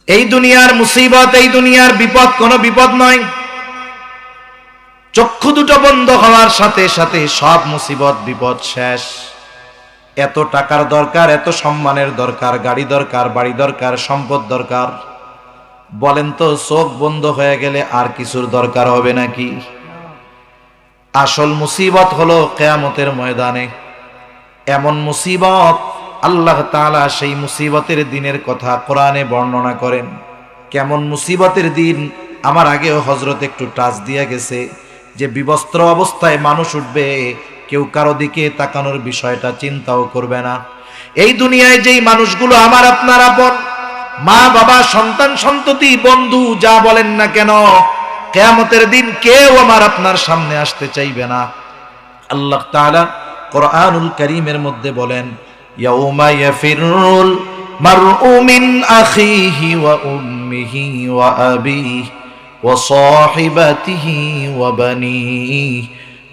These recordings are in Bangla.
এই দুনিয়ার মুসিবত, এই দুনিয়ার বিপদ কোনো বিপদ নয়। চক্ষু দুটো বন্ধ হওয়ার সাথে সাথে সব মুসিবত বিপদ শেষ। এত টাকার দরকার, এত সম্মানের দরকার, গাড়ি দরকার, বাড়ি দরকার, সম্পদ দরকার, বলেন তো চোখ বন্ধ হয়ে গেলে আর কিছুর দরকার হবে নাকি? আসল মুসিবত হলো কিয়ামতের ময়দানে। এমন মুসিবত, আল্লাহ তাআলা সেই মুসিবতের দিনের কথা কোরআনে বর্ণনা করেন। কেমন মুসিবতের দিন? আমার আগেও হযরত একটু টাচ দিয়ে গেছে যে বিবস্ত্র অবস্থায় মানুষ উঠবে, কেউ কারো দিকে তাকানোর বিষয়টা চিন্তাও করবে না। এই দুনিয়ায় যেই মানুষগুলো আমার আপনার আপন, মা বাবা, সন্তান সন্ততি, বন্ধু, যা বলেন না কেন, কিয়ামতের দিন কেউ আমার আপনার সামনে আসতে চাইবে না। আল্লাহ তাআলা কোরআনুল কারীমের মধ্যে বলেন, ইয়াউমা ইয়াফিরুল মারউ মিন আখিহি ওয়া উম্মিহি ওয়া আবিহি ওয়া সাহিবাতিহি ওয়া বানিহি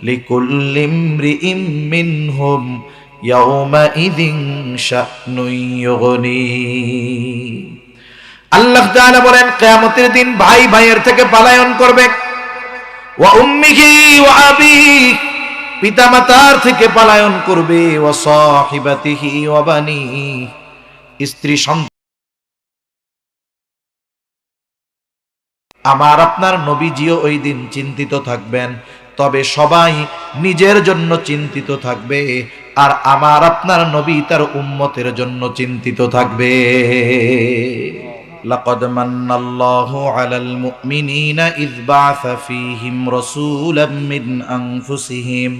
লিকুল্লি ইমরিইম মিনহুম ইয়াউমাইযিন শা'নুন ইউগনি। আল্লাহ তাআলা বলেন, কিয়ামতের দিন ভাই ভাইয়ের থেকে পলায়ন করবে। ওয়া উম্মিহি ওয়া আবিহি, পিতামাতার থেকে পলায়ন করবে। ওয়া সাহিবাতিহি ওয়া বানিহি, স্ত্রী সন্তান। আমার আপনার নবীজিও ওই দিন চিন্তিত থাকবেন, তবে সবাই নিজের জন্য চিন্তিত থাকবে, আর আমার আপনার নবী তার উম্মতের জন্য চিন্তিত থাকবে। লাকাদ মান্নাল্লাহু আলাল মুমিনিনা ইয বা'আসা ফীহিম রাসূলাম মিন আনফুসিহিম।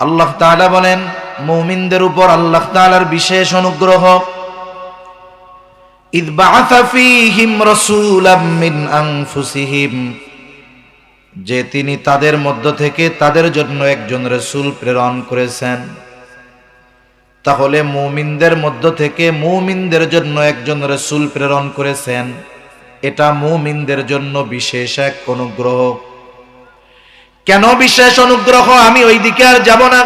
আল্লাহ তাআলা বলেন, মুমিনদের উপর আল্লাহ তাআলার বিশেষ অনুগ্রহ। ইয বা'আসা ফীহিম রাসূলাম মিন আনফুসিহিম, যে তিনি তাদের মধ্য থেকে তাদের জন্য একজন রাসূল প্রেরণ করেছেন। তাহলে মুমিনদের মধ্য থেকে মুমিনদের জন্য একজন রাসূল প্রেরণ করেছেন, এটা মুমিনদের জন্য বিশেষ এক অনুগ্রহ। কেন বিশেষ অনুগ্রহ, আমি ওই দিকে আর যাব না।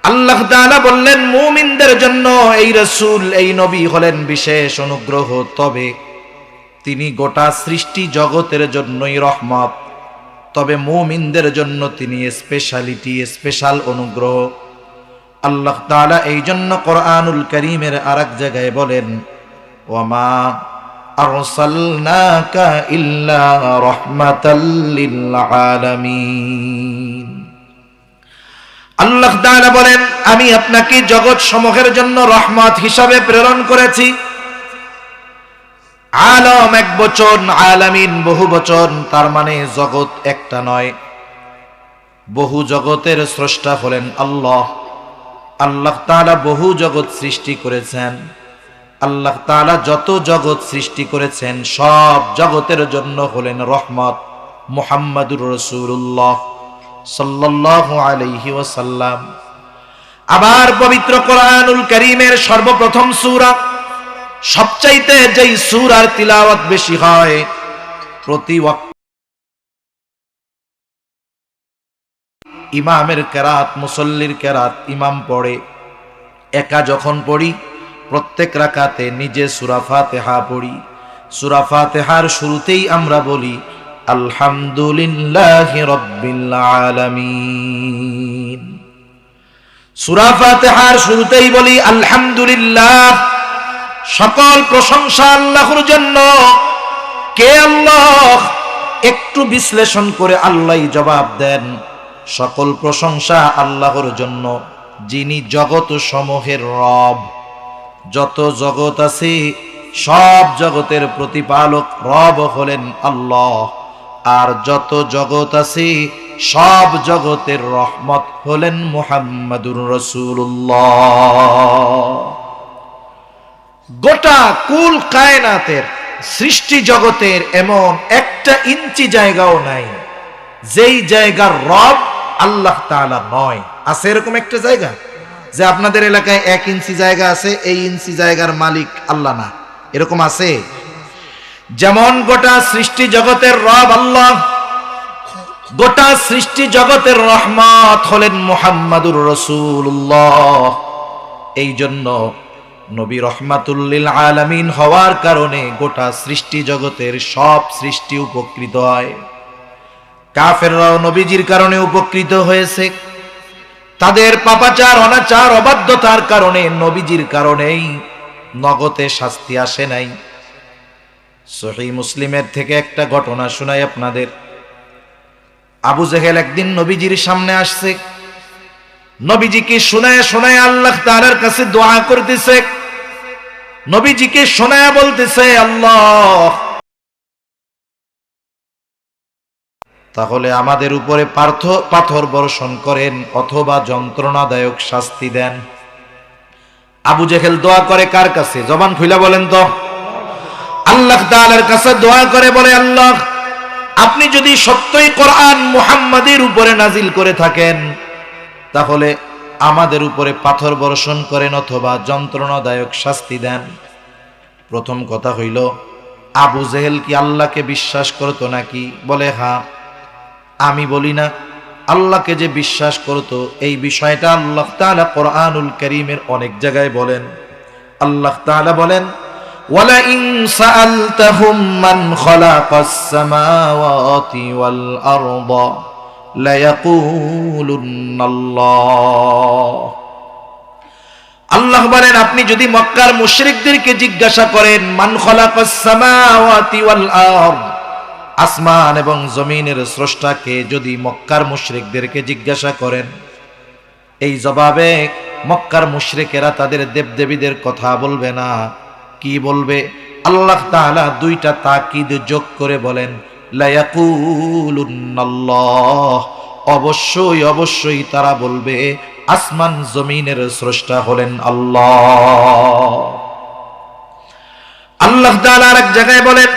আল্লাহ তাআলা বললেন, মুমিনদের জন্য এই রাসূল, এই নবী হলেন বিশেষ অনুগ্রহ, তবে তিনি গোটা সৃষ্টি জগতের জন্যই রহমত। তবে মুমিনদের জন্য তিনি স্পেশালিটি, স্পেশাল অনুগ্রহ। আল্লাহ তাআলা এই জন্য কোরআনুল কারীমের আরেক জায়গায় বলেন, ওয়ামা আরসালনাকা ইল্লা রাহমাতাল লিল আলামিন। আল্লাহ তাআলা বলেন, আমি আপনাকে জগৎ সমূহের জন্য রহমত হিসাবে প্রেরণ করেছি। আলম এক বচন, আলামিন বহু বচন, তার মানে জগৎ একটা নয়, বহু জগতের স্রষ্টা হলেন আল্লাহ। আল্লাহ তাআলা বহু জগৎ সৃষ্টি করেছেন। আল্লাহ তাআলা যত জগৎ সৃষ্টি করেছেন সব জগতের জন্য হলেন রহমত। মুহাম্মাদুর রাসূলুল্লাহ সাল্লাল্লাহু আলাইহি ওয়াসাল্লাম। আবার পবিত্র কোরআনুল কারীমের সর্বপ্রথম সূরা, সবচাইতে যেই সূরার তিলাওয়াত বেশি হয়, প্রতি ওয়াক্ত ইমামের কেরাত, মুসল্লির কেরাত ইমাম পড়ে, একা যখন পড়ি প্রত্যেক রাকাতে নিজে সূরা ফাতিহা পড়ি। সূরা ফাতিহার শুরুতেই আমরা বলি আলহামদুলিল্লাহি রাব্বিল আলামিন। সূরা ফাতিহার শুরুতেই বলি আলহামদুলিল্লাহ, সকল প্রশংসা আল্লাহর জন্য। কে আল্লাহ? একটু বিশ্লেষণ করে আল্লাহই জবাব দেন, সকল প্রশংসা আল্লাহর জন্য, যিনি জগৎ সমূহের রব। যত জগৎ আছে সব জগতের প্রতিপালক রব হলেন আল্লাহ, আর যত জগৎ আছে সব জগতের রহমত হলেন মুহাম্মাদুর রাসূলুল্লাহ। গোটা কুল কায়নাতের সৃষ্টি জগতের এমন একটা ইঞ্চি জায়গাও নাই যেই জায়গার রব আল্লাহ তাআলা নয়। আছে এরকম একটা জায়গা যে আপনাদের এলাকায় 1 ইঞ্চি জায়গা আছে, এই ইঞ্চি জায়গার মালিক আল্লাহ না? এরকম আছে? যেমন গোটা সৃষ্টি জগতের রব আল্লাহ, গোটা সৃষ্টি জগতের রহমত হলেন মুহাম্মাদুর রাসূলুল্লাহ। এই জন্য নবী রহমাতুল লিল আলামিন হওয়ার কারণে গোটা সৃষ্টি জগতের সব সৃষ্টি উপকৃত হয়। কাফেররাও নবীজির কারণে উপকৃত হয়েছে। তাদের পাপাচার, অনাচার, অবাধ্যতার কারণে নবীজির কারণেই নগদে শাস্তি আসে নাই। সহিহ মুসলিমের থেকে একটা ঘটনা শোনাই আপনাদের। আবু জেহেল একদিন নবীজির সামনে আসছে। নবীজিকে শোনায় শোনায় আল্লাহ তাআলার কাছে দোয়া করতেছে। নবীজিকে শোনায় বলতেছে, আল্লাহ তাহলে আমাদের উপরে পাথর বর্ষণ করেন অথবা যন্ত্রণাদায়ক শাস্তি দেন। আবু জেহেল দোয়া করে কার কাছে? জবান খুলে বলেন তো। আল্লাহ তাআলার কাছে দোয়া করে, বলে আল্লাহ আপনি যদি সত্যই কোরআন মুহাম্মাদের উপরে নাজিল করে থাকেন তাহলে আমাদের উপরে পাথর বর্ষণ করেন অথবা যন্ত্রণাদায়ক শাস্তি দেন। প্রথম কথা হইল, আবু জেহেল কি আল্লাহকে বিশ্বাস করতো নাকি? বলে হ্যাঁ। আমি বলি না। আল্লাহকে যে বিশ্বাস করতো এই বিষয়টা আল্লাহ তাআলা কোরআনুল কারীমের অনেক জায়গায় বলেন। আল্লাহ তাআলা বলেন, ওয়ালা ইন সাআলতাহুম মান খালাকাস সামাওয়াতি ওয়াল আরদা লা ইয়াকুলুন্নাল্লাহ। আল্লাহ বলেন, আপনি যদি মক্কার মুশরিকদেরকে জিজ্ঞাসা করেন মান খালাকাস সামাওয়াতি ওয়াল আরদ, আসমান এবং জমিনের স্রষ্টাকে যদি মক্কার মুশরিকদেরকে জিজ্ঞাসা করেন, এই জবাবে মক্কার মুশরিকেরা তাদের দেবদেবীদের কথা বলবে না। কি বলবে? আল্লাহ তাআলা দুইটা তাকিদ যোগ করে বলেন, লা ইয়াকুলুন্নাল্লাহ, অবশ্যই অবশ্যই তারা বলবে আসমান জমিনের স্রষ্টা হলেন আল্লাহ। আল্লাহ তাআলা আরেক জায়গায় বলেন,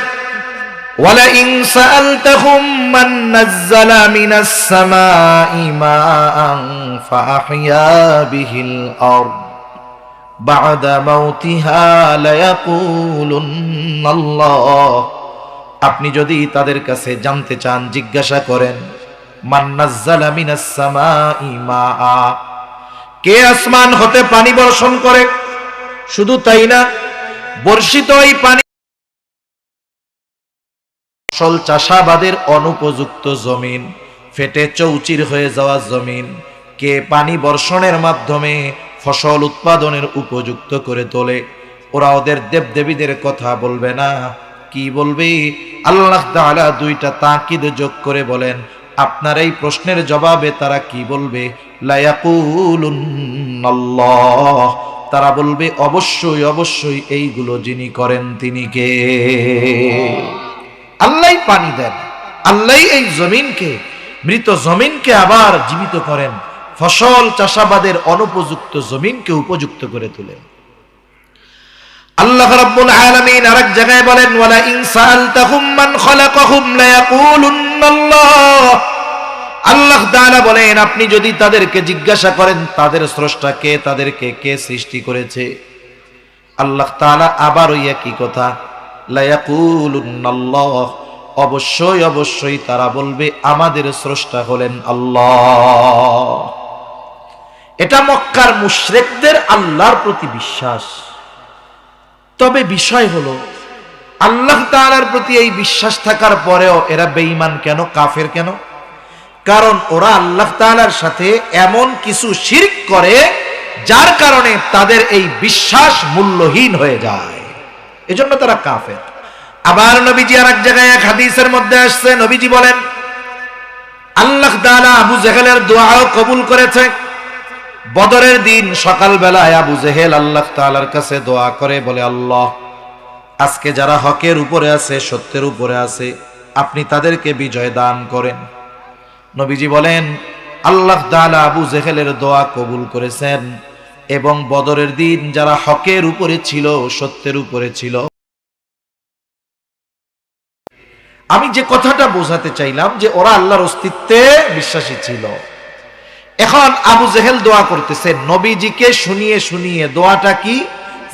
ওয়ালা ইন সাআলতাহুম মান নাযালা মিনাস সামাই মাআন ফাআহইয়া বিহিল আরদ বা'দা মাউতিহা লা ইয়াকুলুন্নাল্লাহ। আপনি যদি তাদের কাছে জানতে চান, জিজ্ঞাসা করেন মান নাযালা মিনাস সামাই মাআ, কে আসমান হতে পানি বর্ষণ করে? শুধু তাই না, বর্ষিত এই পানি ফসল চাষাবাদের অনুপযুক্ত জমিন, ফেটে চৌচির হয়ে যাওয়া জমিন কে পানি বর্ষণের মাধ্যমে ফসল উৎপাদনের উপযুক্ত করে তোলে? ওরা ওদের দেবদেবীদের কথা বলবে না। কি বলবে? আল্লাহ তাআলা দুইটা তাকিদ যোগ করে বলেন, আপনার এই প্রশ্নের জবাবে তারা কি বলবে? লা ইয়াকুলুন্নাল্লাহ, তারা বলবে অবশ্যই অবশ্যই এইগুলো যিনি করেন তিনি কে? আল্লাহই পানি দেন, আল্লাহই এই জমিনকে, মৃত জমিনকে আবার জীবিত করেন, ফসল চাষাবাদের অনুপযুক্ত জমিনকে উপযুক্ত করে তোলেন। আল্লাহ রাব্বুল আলামিন আরেক জায়গায় বলেন, ওয়ালা ইন সাআলতাহুম মান খালাকাহুম লা ইয়াকুলুন্নাল্লাহ। আল্লাহ তাআলা বলেন, আপনি যদি তাদেরকে জিজ্ঞাসা করেন তাদের স্রষ্টাকে, তাদেরকে কে সৃষ্টি করেছে, আল্লাহ তাআলা আবার ওই একই কথা, লা ইয়াকুলুন্নাল্লাহ, অবশ্যই অবশ্যই তারা বলবে আমাদের স্রষ্টা হলেন আল্লাহ। এটা মক্কার মুশরিকদের আল্লাহর প্রতি বিশ্বাস। তবে বিষয় হলো, আল্লাহ তাআলার প্রতি এই বিশ্বাস থাকার পরেও এরা বেঈমান কেন, কাফের কেন? কারণ ওরা আল্লাহ তাআলার সাথে এমন কিছু শিরক করে যার কারণে তাদের এই বিশ্বাস মূল্যহীন হয়ে যায়, এজন্য তারা কাফের। আবার নবীজি আরেক জায়গায় এক হাদিসের মধ্যে আসছে, নবীজি বলেন আল্লাহ তাআলা আবু জেহেলের দোয়াও কবুল করেছে। বদরের দিন সকালবেলায় আবু জেহেল আল্লাহ তাআলার কাছে দোয়া করে, বলে আল্লাহ আজকে যারা হকের উপরে আছে, সত্যের উপরে আছে, আপনি তাদেরকে বিজয় দান করেন। নবীজি বলেন আল্লাহ তাআলা আবু জেহেলের দোয়া কবুল করেছেন এবং বদরের দিন যারা হকের উপরে ছিল, সত্যের উপরে ছিল। আমি যে কথাটা বোঝাতে চাইলাম যে ওরা আল্লাহর অস্তিত্বে বিশ্বাসী ছিল। এখন আবু জেহেল দোয়া করতেছে নবীজিকে শুনিয়ে শুনিয়ে। দোয়াটা কি?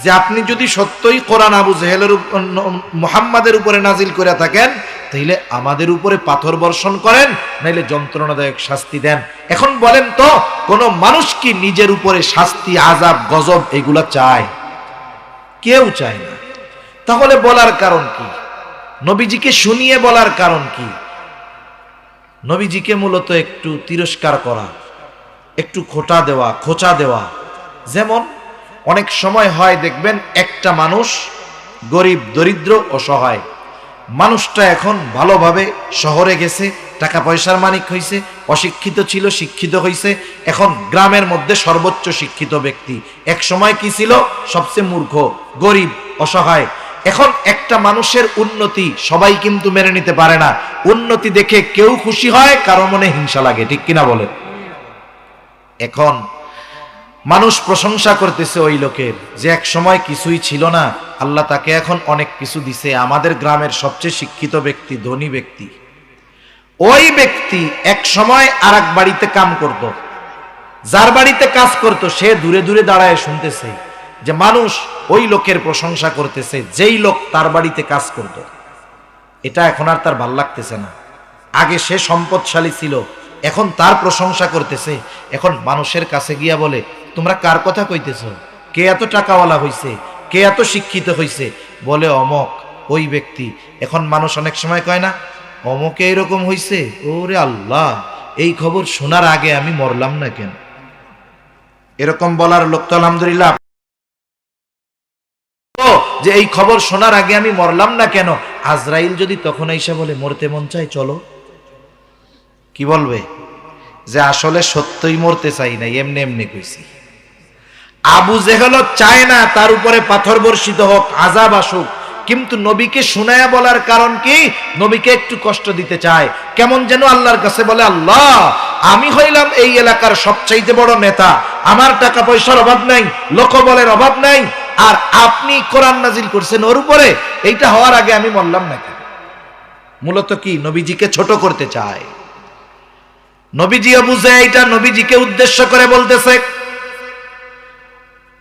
যে আপনি যদি সত্যই কোরআন আবু জেহেলের মুহাম্মাদের উপরে নাজিল করে থাকেন তাহলে আমাদের উপরে পাথর বর্ষণ করেন, নাইলে যন্ত্রণাদায়ক শাস্তি দেন। এখন বলেন তো, কোন মানুষ কি নিজের উপরে শাস্তি, আযাব, গজব এগুলা চায়? কেউ চায় না। তাহলে বলার কারণ কি? নবীজিকে শুনিয়ে বলার কারণ কি? নবীজিকে মূলত একটু তিরস্কার করা, একটু খোঁচা দেওয়া। যেমন অনেক সময় হয় দেখবেন, একটা মানুষ গরিব, দরিদ্র, অসহায় মানুষটা এখন ভালোভাবে শহরে গেছে, টাকা পয়সার মালিক হয়েছে, অশিক্ষিত ছিল, শিক্ষিত হয়েছে, এখন গ্রামের মধ্যে সর্বোচ্চ শিক্ষিত ব্যক্তি। এক সময় কি ছিল? সবচেয়ে মূর্খ, গরিব, অসহায়। এখন একটা মানুষের উন্নতি সবাই কিন্তু মেনে নিতে পারে না। উন্নতি দেখে কেউ খুশি হয়, কারো মনে হিংসা লাগে, ঠিক কিনা বলে? এখন মানুষ প্রশংসা করতেছে ওই লোকের, যে এক সময় কিছুই ছিল না, আল্লাহ তাকে এখন অনেক কিছু দিছে। আমাদের গ্রামের সবচেয়ে শিক্ষিত ব্যক্তি, ধনী ব্যক্তি। ওই ব্যক্তি এক সময় আর এক বাড়িতে কাম করত, যার বাড়িতে কাজ করত সে দূরে দূরে দাঁড়ায় শুনতেছে যে মানুষ ওই লোকের প্রশংসা করতেছে, যেই লোক তার বাড়িতে কাজ করত। এটা এখন আর তার ভাল লাগতেছে না। আগে সে সম্পদশালী ছিল, এখন তার প্রশংসা করতেছে। এখন মানুষের কাছে গিয়া বলে, তোমরা কার কথা কইতেছ? কে এত টাকাওয়ালা হইছে? কে এত শিক্ষিত হইছে? বলে অমক, ওই ব্যক্তি। এখন মানুষ অনেক সময় কয় না, অমকে এরকম হইছে, ওরে আল্লাহ, এই খবর শোনার আগে আমি মরলাম না কেন? এরকম বলার লোক তো আলহামদুলিল্লাহ, যে এই খবর শোনার আগে আমি মরলাম না কেন? আজরাইল যদি তখন এসে বলে মরতে মন চাই, চলো, কি বলবে? যে আসলে সত্যই মরতে চাই না, এমনি এমনি কইছি। আবু জেহেল চায় না তার উপরে পাথর বর্ষিত হোক, আযাব আসুক, কিন্তু নবীকে শুনায়া বলার কারণ কি? নবীকে একটু কষ্ট দিতে চায়। কেমন যেন আল্লাহর কাছে বলে, আল্লাহ, আমি হইলাম এই এলাকার সবচাইতে বড় নেতা, আমার টাকা পয়সার অভাব নাই, লোকবলের অভাব নাই, আর আপনি কোরআন নাজিল করছেন ওর উপরে, এইটা হওয়ার আগে আমি মরলাম নাকি? মূলত কি? নবীজিকে ছোট করতে চায়। নবীজিও বুঝে এইটা, নবীজিকে উদ্দেশ্য করে বলতেছে।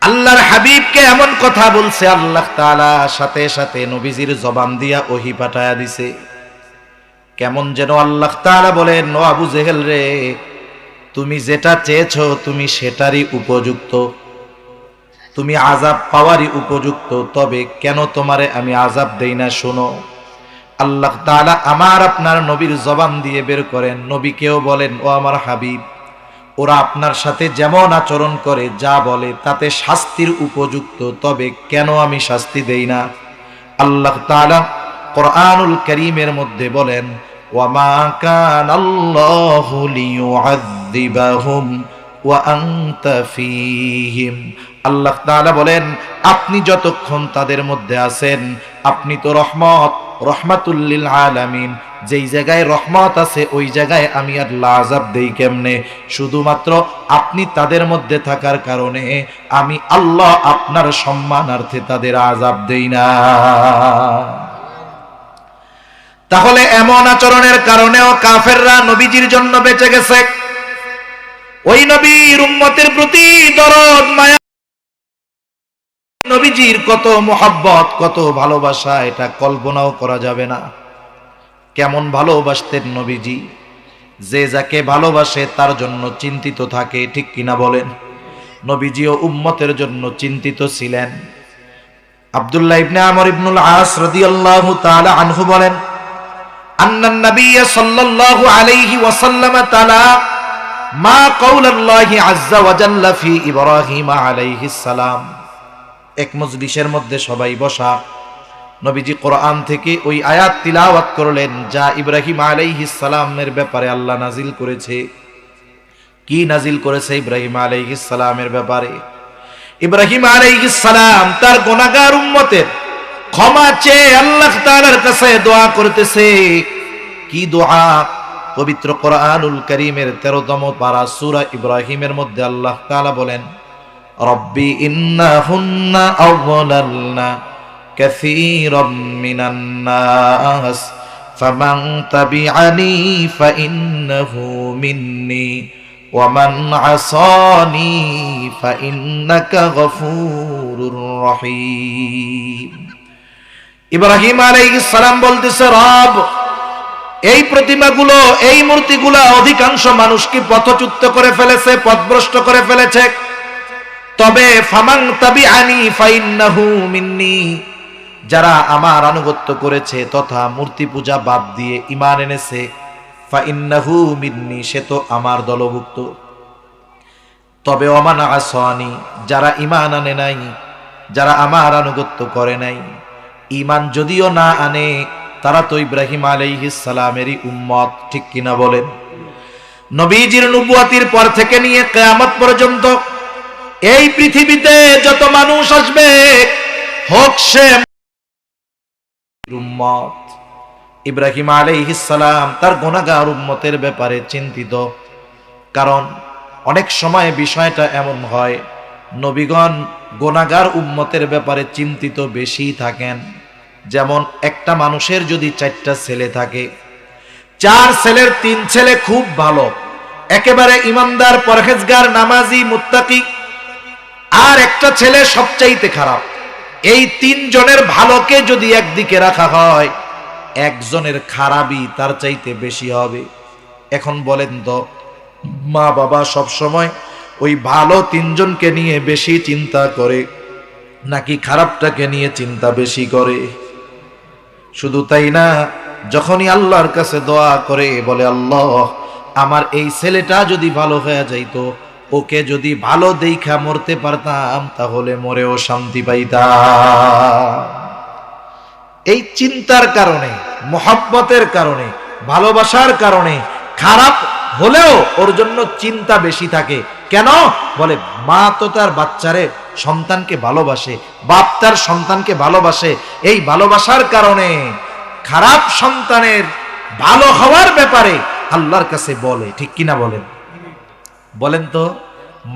আল্লাহর হাবিবকে এমন কথা বলছে, আল্লাহ তাআলা সাথে সাথে নবীজির জবান দিয়া ওহী পাঠায়া দিছে। কেমন যেন আল্লাহ তাআলা বলেন, ও আবু জেহেল রে, তুমি যেটা চেয়েছো তুমি সেটারই উপযুক্ত, তুমি আযাব পাওয়ারই উপযুক্ত। তবে কেন তোমারে আমি আযাব দেই না শোনো। আল্লাহ তাআলা আমার আপনার নবীর জবান দিয়ে বের করেন, নবীকেও বলেন, ও আমার হাবিব, ওরা আপনার সাথে যেমন আচরণ করে, যা বলে, তাতে শাস্তির উপযুক্ত, তবে কেন আমি শাস্তি দেই না? আল্লাহ তাআলা কোরআনুল কারীমের মধ্যে বলেন, ওয়ামা কানাল্লাহু লিয়ুআযযিবাহুম ওয়া আনতা ফীহিম। আল্লাহ তাআলা বলেন, আপনি যতক্ষণ তাদের মধ্যে আছেন, আপনি তো রহমাতুল লিল আলামিন। যেই জায়গায় রহমত আছে ওই জায়গায় আমি আল্লাহ আযাব দেই কেমনে? শুধুমাত্র আপনি তাদের মধ্যে থাকার কারণে আমি আল্লাহ আপনার সম্মানার্থে তাদের আযাব দেই না। তাহলে এমন আচরণের কারণেও কাফেররা নবীজির জন্য বেঁচে গেছে। ওই নবীর উম্মতের প্রতি দরদ মায়া, নবীজির কত মুহাব্বত, কত ভালোবাসা, এটা কল্পনাও করা যাবে না। কেমন ভালোবাসতেন নবীজি, যে যাকে ভালোবাসে তার জন্য চিন্তিত থাকে, ঠিক কিনা বলেন? নবীজিও উম্মতের জন্য চিন্তিত ছিলেন। আব্দুল্লাহ ইবনে আমর ইবনুল আস রাদিয়াল্লাহু তাআলা আনহু বলেন, আন্নান নাবিয়্য সাল্লাল্লাহু আলাইহি ওয়াসাল্লাম তাআলা মা কাউলাল্লাহি আযজা ওয়া জাল্লা ফি ইব্রাহিম আলাইহিস সালাম। এক মজলিসের মধ্যে সবাই বসা, নবীজি কোরআন থেকে ওই আয়াত তিলাওয়াত করলেন যা ইব্রাহিম আলাইহিস সালামের ব্যাপারে আল্লাহ নাজিল করেছে। কি নাজিল করেছে ইব্রাহিম আলাইহিস সালামের ব্যাপারে? ইব্রাহিম আলাইহিস সালাম তার গুনাহগার উম্মতের ক্ষমা চেয়ে আল্লাহ তাআলার কাছে দোয়া করতেছে। কি দোয়া? পবিত্র কোরআনুল কারীমের 13তম পারা সূরা ইব্রাহিমের মধ্যে আল্লাহ তাআলা বলেন, রব্বি ইন্নাহুন্না আযলালনা কাসীরাম মিনান নাস ফামান তাবিআনি ফাইন্নাহু মিন্নি ওয়া মান আসানি ফাইন্নাকা গফুরুর রহিম। ইব্রাহিম আলাইহিস সালাম বলতেছে, রব, এই প্রতিমাগুলো, এই মূর্তিগুলো অধিকাংশ মানুষকে পথচ্যুত করে ফেলেছে, পথভ্রষ্ট করে ফেলেছে। তবে ফামান তাবিআনি ফাইন্নাহু মিন্নি, যারা আমার আনুগত্য করেছে তথা মূর্তি পূজা বাদ দিয়ে ঈমান এনেছে, ফাইন্নাহু মিন্নি, সে তো আমার দলভুক্ত। তবে ওমান আসানি, যারা ঈমান আনে নাই, যারা আমার আনুগত্য করে নাই, ঈমান যদিও না আনে, তারা তো ইব্রাহিম আলাইহিস সালামেরই উম্মত, ঠিক কিনা বলেন? নবীজির নবুয়তির পর থেকে নিয়ে কিয়ামত পর্যন্ত এই পৃথিবীতে যত মানুষ আসবে, হোক সে উম্মত। ইব্রাহিম আলাইহিস সালাম তার গুনাহগার উম্মতের ব্যাপারে চিন্তিত, কারণ অনেক সময় বিষয়টা এমন হয়, নবীগণ গুনাহগার উম্মতের ব্যাপারে চিন্তিত বেশি থাকেন। যেমন একটা মানুষের যদি 4টা ছেলে থাকে, 4 ছেলের 3 ছেলে খুব ভালো, একেবারে ইমানদার, পরহেজগার, নামাজি, মুত্তাকি, আর একটা ছেলে সবচাইতে খারাপ। এই 3 জনের ভালোকে যদি একদিকে রাখা হয়, একজনের খারাপই তার চাইতে বেশি হবে। এখন বলেন তো, মা বাবা সব সময় ওই ভালো 3 জনকে নিয়ে বেশি চিন্তা করে নাকি খারাপটাকে নিয়ে চিন্তা বেশি করে? শুধু তাই না, যখনই আল্লাহর কাছে দোয়া করে বলে, আল্লাহ আমার এই ছেলেটা যদি ভালো হয়ে যাইতো, ওকে যদি ভালো দেইখা মরতে পারতাম, তাহলে মরেও শান্তি পাইতাম। এই চিন্তার কারণে, মোহাব্বতের কারণে, ভালোবাসার কারণে খারাপ হলেও ওর জন্য চিন্তা বেশি থাকে। কেন? বলে মা তো তার বাচ্চারে, সন্তানকে ভালোবাসে, বাপ তার সন্তানকে ভালোবাসে। এই ভালোবাসার কারণে খারাপ সন্তানের ভালো হওয়ার ব্যাপারে আল্লাহর কাছে বলে, ঠিক কিনা বলেন? বলেন তো,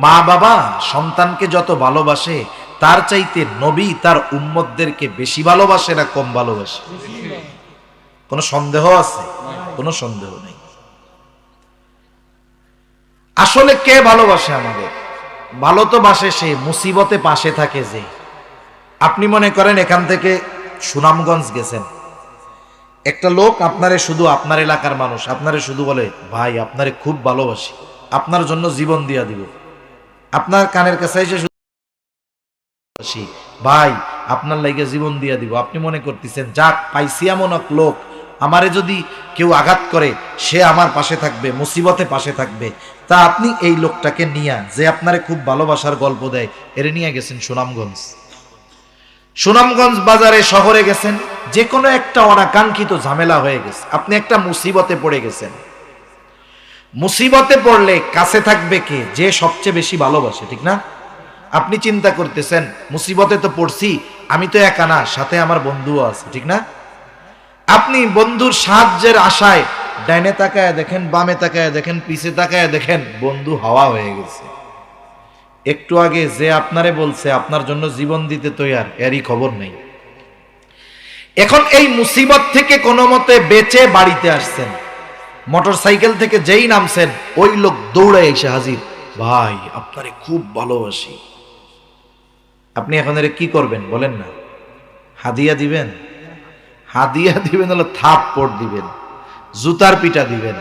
মা বাবা সন্তানকে যত ভালোবাসে, তার চাইতে নবী তার উম্মতদেরকে বেশি ভালোবাসে না কম ভালোবাসে? কোনো সন্দেহ আছে? কোনো সন্দেহ নেই। আসলে কে ভালোবাসে আমাদের? ভালো তো বাসে সে, মুসিবতে পাশে থাকে যে। আপনি মনে করেন এখান থেকে সুনামগঞ্জ গেছেন, একটা লোক আপনারে, শুধু আপনার এলাকার মানুষ আপনারে শুধু বলে, ভাই আপনারে খুব ভালোবাসি, আপনার জন্য জীবন দিয়া দিব। আপনার কানের কাছে এসে ভাই আপনার লাইগে জীবন দিয়া দিব। আপনি মনে করতেছেন, যাক পাইছি এমন এক লোক, আমারে যদি কেউ আঘাত করে সে আমার পাশে থাকবে, মুসিবতে পাশে থাকবে। তা আপনি এই লোকটাকে নিয়ে, যে আপনারে খুব ভালোবাসার গল্প দেয়, এর নিয়ে গেছেন সুনামগঞ্জ। সুনামগঞ্জ বাজারে, শহরে গেছেন, যে কোনো একটা অনাকাঙ্ক্ষিত ঝামেলা হয়ে গেছে, আপনি একটা মুসিবতে পড়ে গেছেন। মুসিবতে পড়লে কাছে থাকবে কে? যে সবচেয়ে বেশি ভালোবাসে, ঠিক না? আপনি চিন্তা করতেছেন, মুসিবতে তো পড়ছি, আমি তো একা না, সাথে আমার বন্ধুও আছে, ঠিক না? আপনি বন্ধুর সাহায্যের আশায় ডাইনে তাকায় দেখেন, বামে তাকায় দেখেন, পিছে তাকায় দেখেন, বন্ধু হাওয়া হয়ে গেছে। একটু আগে যে আপনারে বলছে আপনার জন্য জীবন দিতে তৈয়ার, এরই খবর নেই। এখন এই মুসিবত থেকে কোনো মতে বেঁচে বাড়িতে আসছেন, মোটর সাইকেল থেকে যেই নামছেন, ওই লোক দৌড়ে এসে হাজির, ভাই আপনারে খুব ভালোবাসি। আপনি এখন এর কি করবেন বলেন না? হাদিয়া দিবেন? হাদিয়া দিবেন হলো থাপ্পড় দিবেন, জুতার পিটা দিবেন,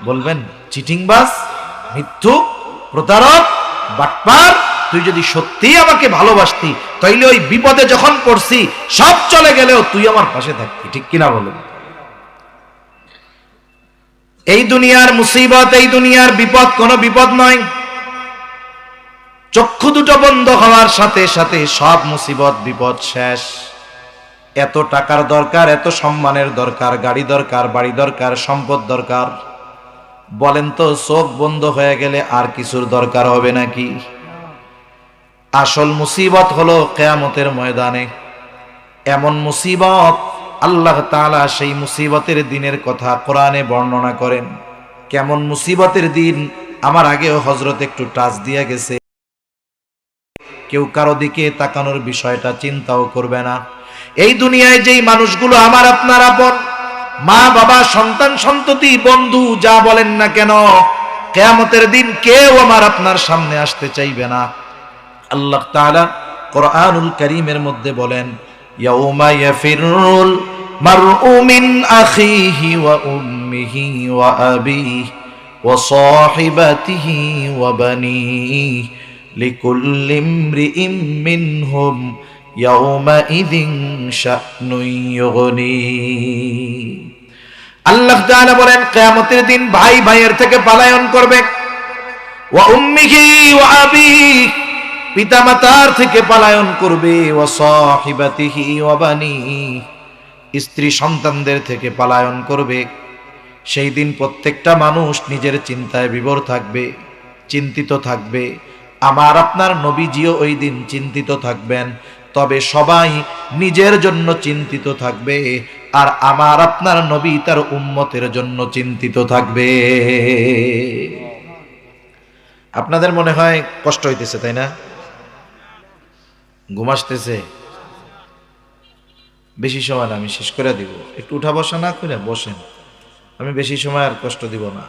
বলবেন চিটিংবাজ, মিথ্যুক, প্রতারক, বাটপার, তুই যদি সত্যিই আমাকে ভালোবাসতি, তাইলে ওই বিপদে যখন পড়ছি সব চলে গেলেও তুই আমার পাশে থাকতি, ঠিক কিনা বলেন? এই দুনিয়ার মুসিবত, এই দুনিয়ার বিপদ কোনো বিপদ নয়। চক্ষু দুটো বন্ধ হওয়ার সাথে সাথে সব মুসিবত বিপদ শেষ। এত টাকার দরকার, এত সম্মানের দরকার, গাড়ি দরকার, বাড়ি দরকার, সম্পদ দরকার, বলেন তো চোখ বন্ধ হয়ে গেলে আর কিছুর দরকার হবে নাকি? আসল মুসিবত হলো কিয়ামতের ময়দানে। এমন মুসিবত, আল্লাহ তাআলা সেই মুসিবতের দিনের কথা কোরআনে বর্ণনা করেন। কেমন মুসিবতের দিন? আমার আগেও হযরত একটু টাচ দিয়ে গেছে। কেউ কারো দিকে তাকানোর বিষয়টা চিন্তাও করবে না। এই দুনিয়ায় যেই মানুষগুলো আমার আপনার আপন, মা বাবা, সন্তান সন্ততি, বন্ধু, যা বলেন না কেন, কিয়ামতের দিন কেউ আমার আপনার সামনে আসতে চাইবে না। আল্লাহ তাআলা কোরআনুল কারীমের মধ্যে বলেন, ইয়াউমা ইয়াফিরুল মারউ মিন আখিহি ওয়া উম্মিহি ওয়া আবিহি ওয়া সাহিবাতিহি ওয়া বানিহি লিকুল্লি ইমরিইম মিনহুম ইয়াউমাইযিন শা'নুন ইউগনি। আল্লাহ তাআলা বলেন কিয়ামতের দিন ভাই ভাইয়ের থেকে পলায়ন করবে। ওয়া উম্মিহি ওয়া আবিহি, পিতামাতার থেকে পলায়ন করবে। ওয়া সাহিবাতিহি ওয়া বানিহি, স্ত্রী সন্তানদের থেকে পলায়ন করবে। সেই দিন প্রত্যেকটা মানুষ নিজের চিন্তায় বিভোর থাকবে, চিন্তিত থাকবে। আমার আপনার নবীজিও ওই দিন চিন্তিত থাকবেন, তবে সবাই নিজের জন্য চিন্তিত থাকবে, আর আমার আপনার নবী তার উম্মতের জন্য চিন্তিত থাকবে। আপনাদের মনে হয় কষ্ট হইতেছে, তাই না? ঘুম আসতেছে? বেশি সময় না, আমি শেষ করে দিব। একটু উঠা বসা না করে বসেন, আমি বেশি সময় আর কষ্ট দিব না।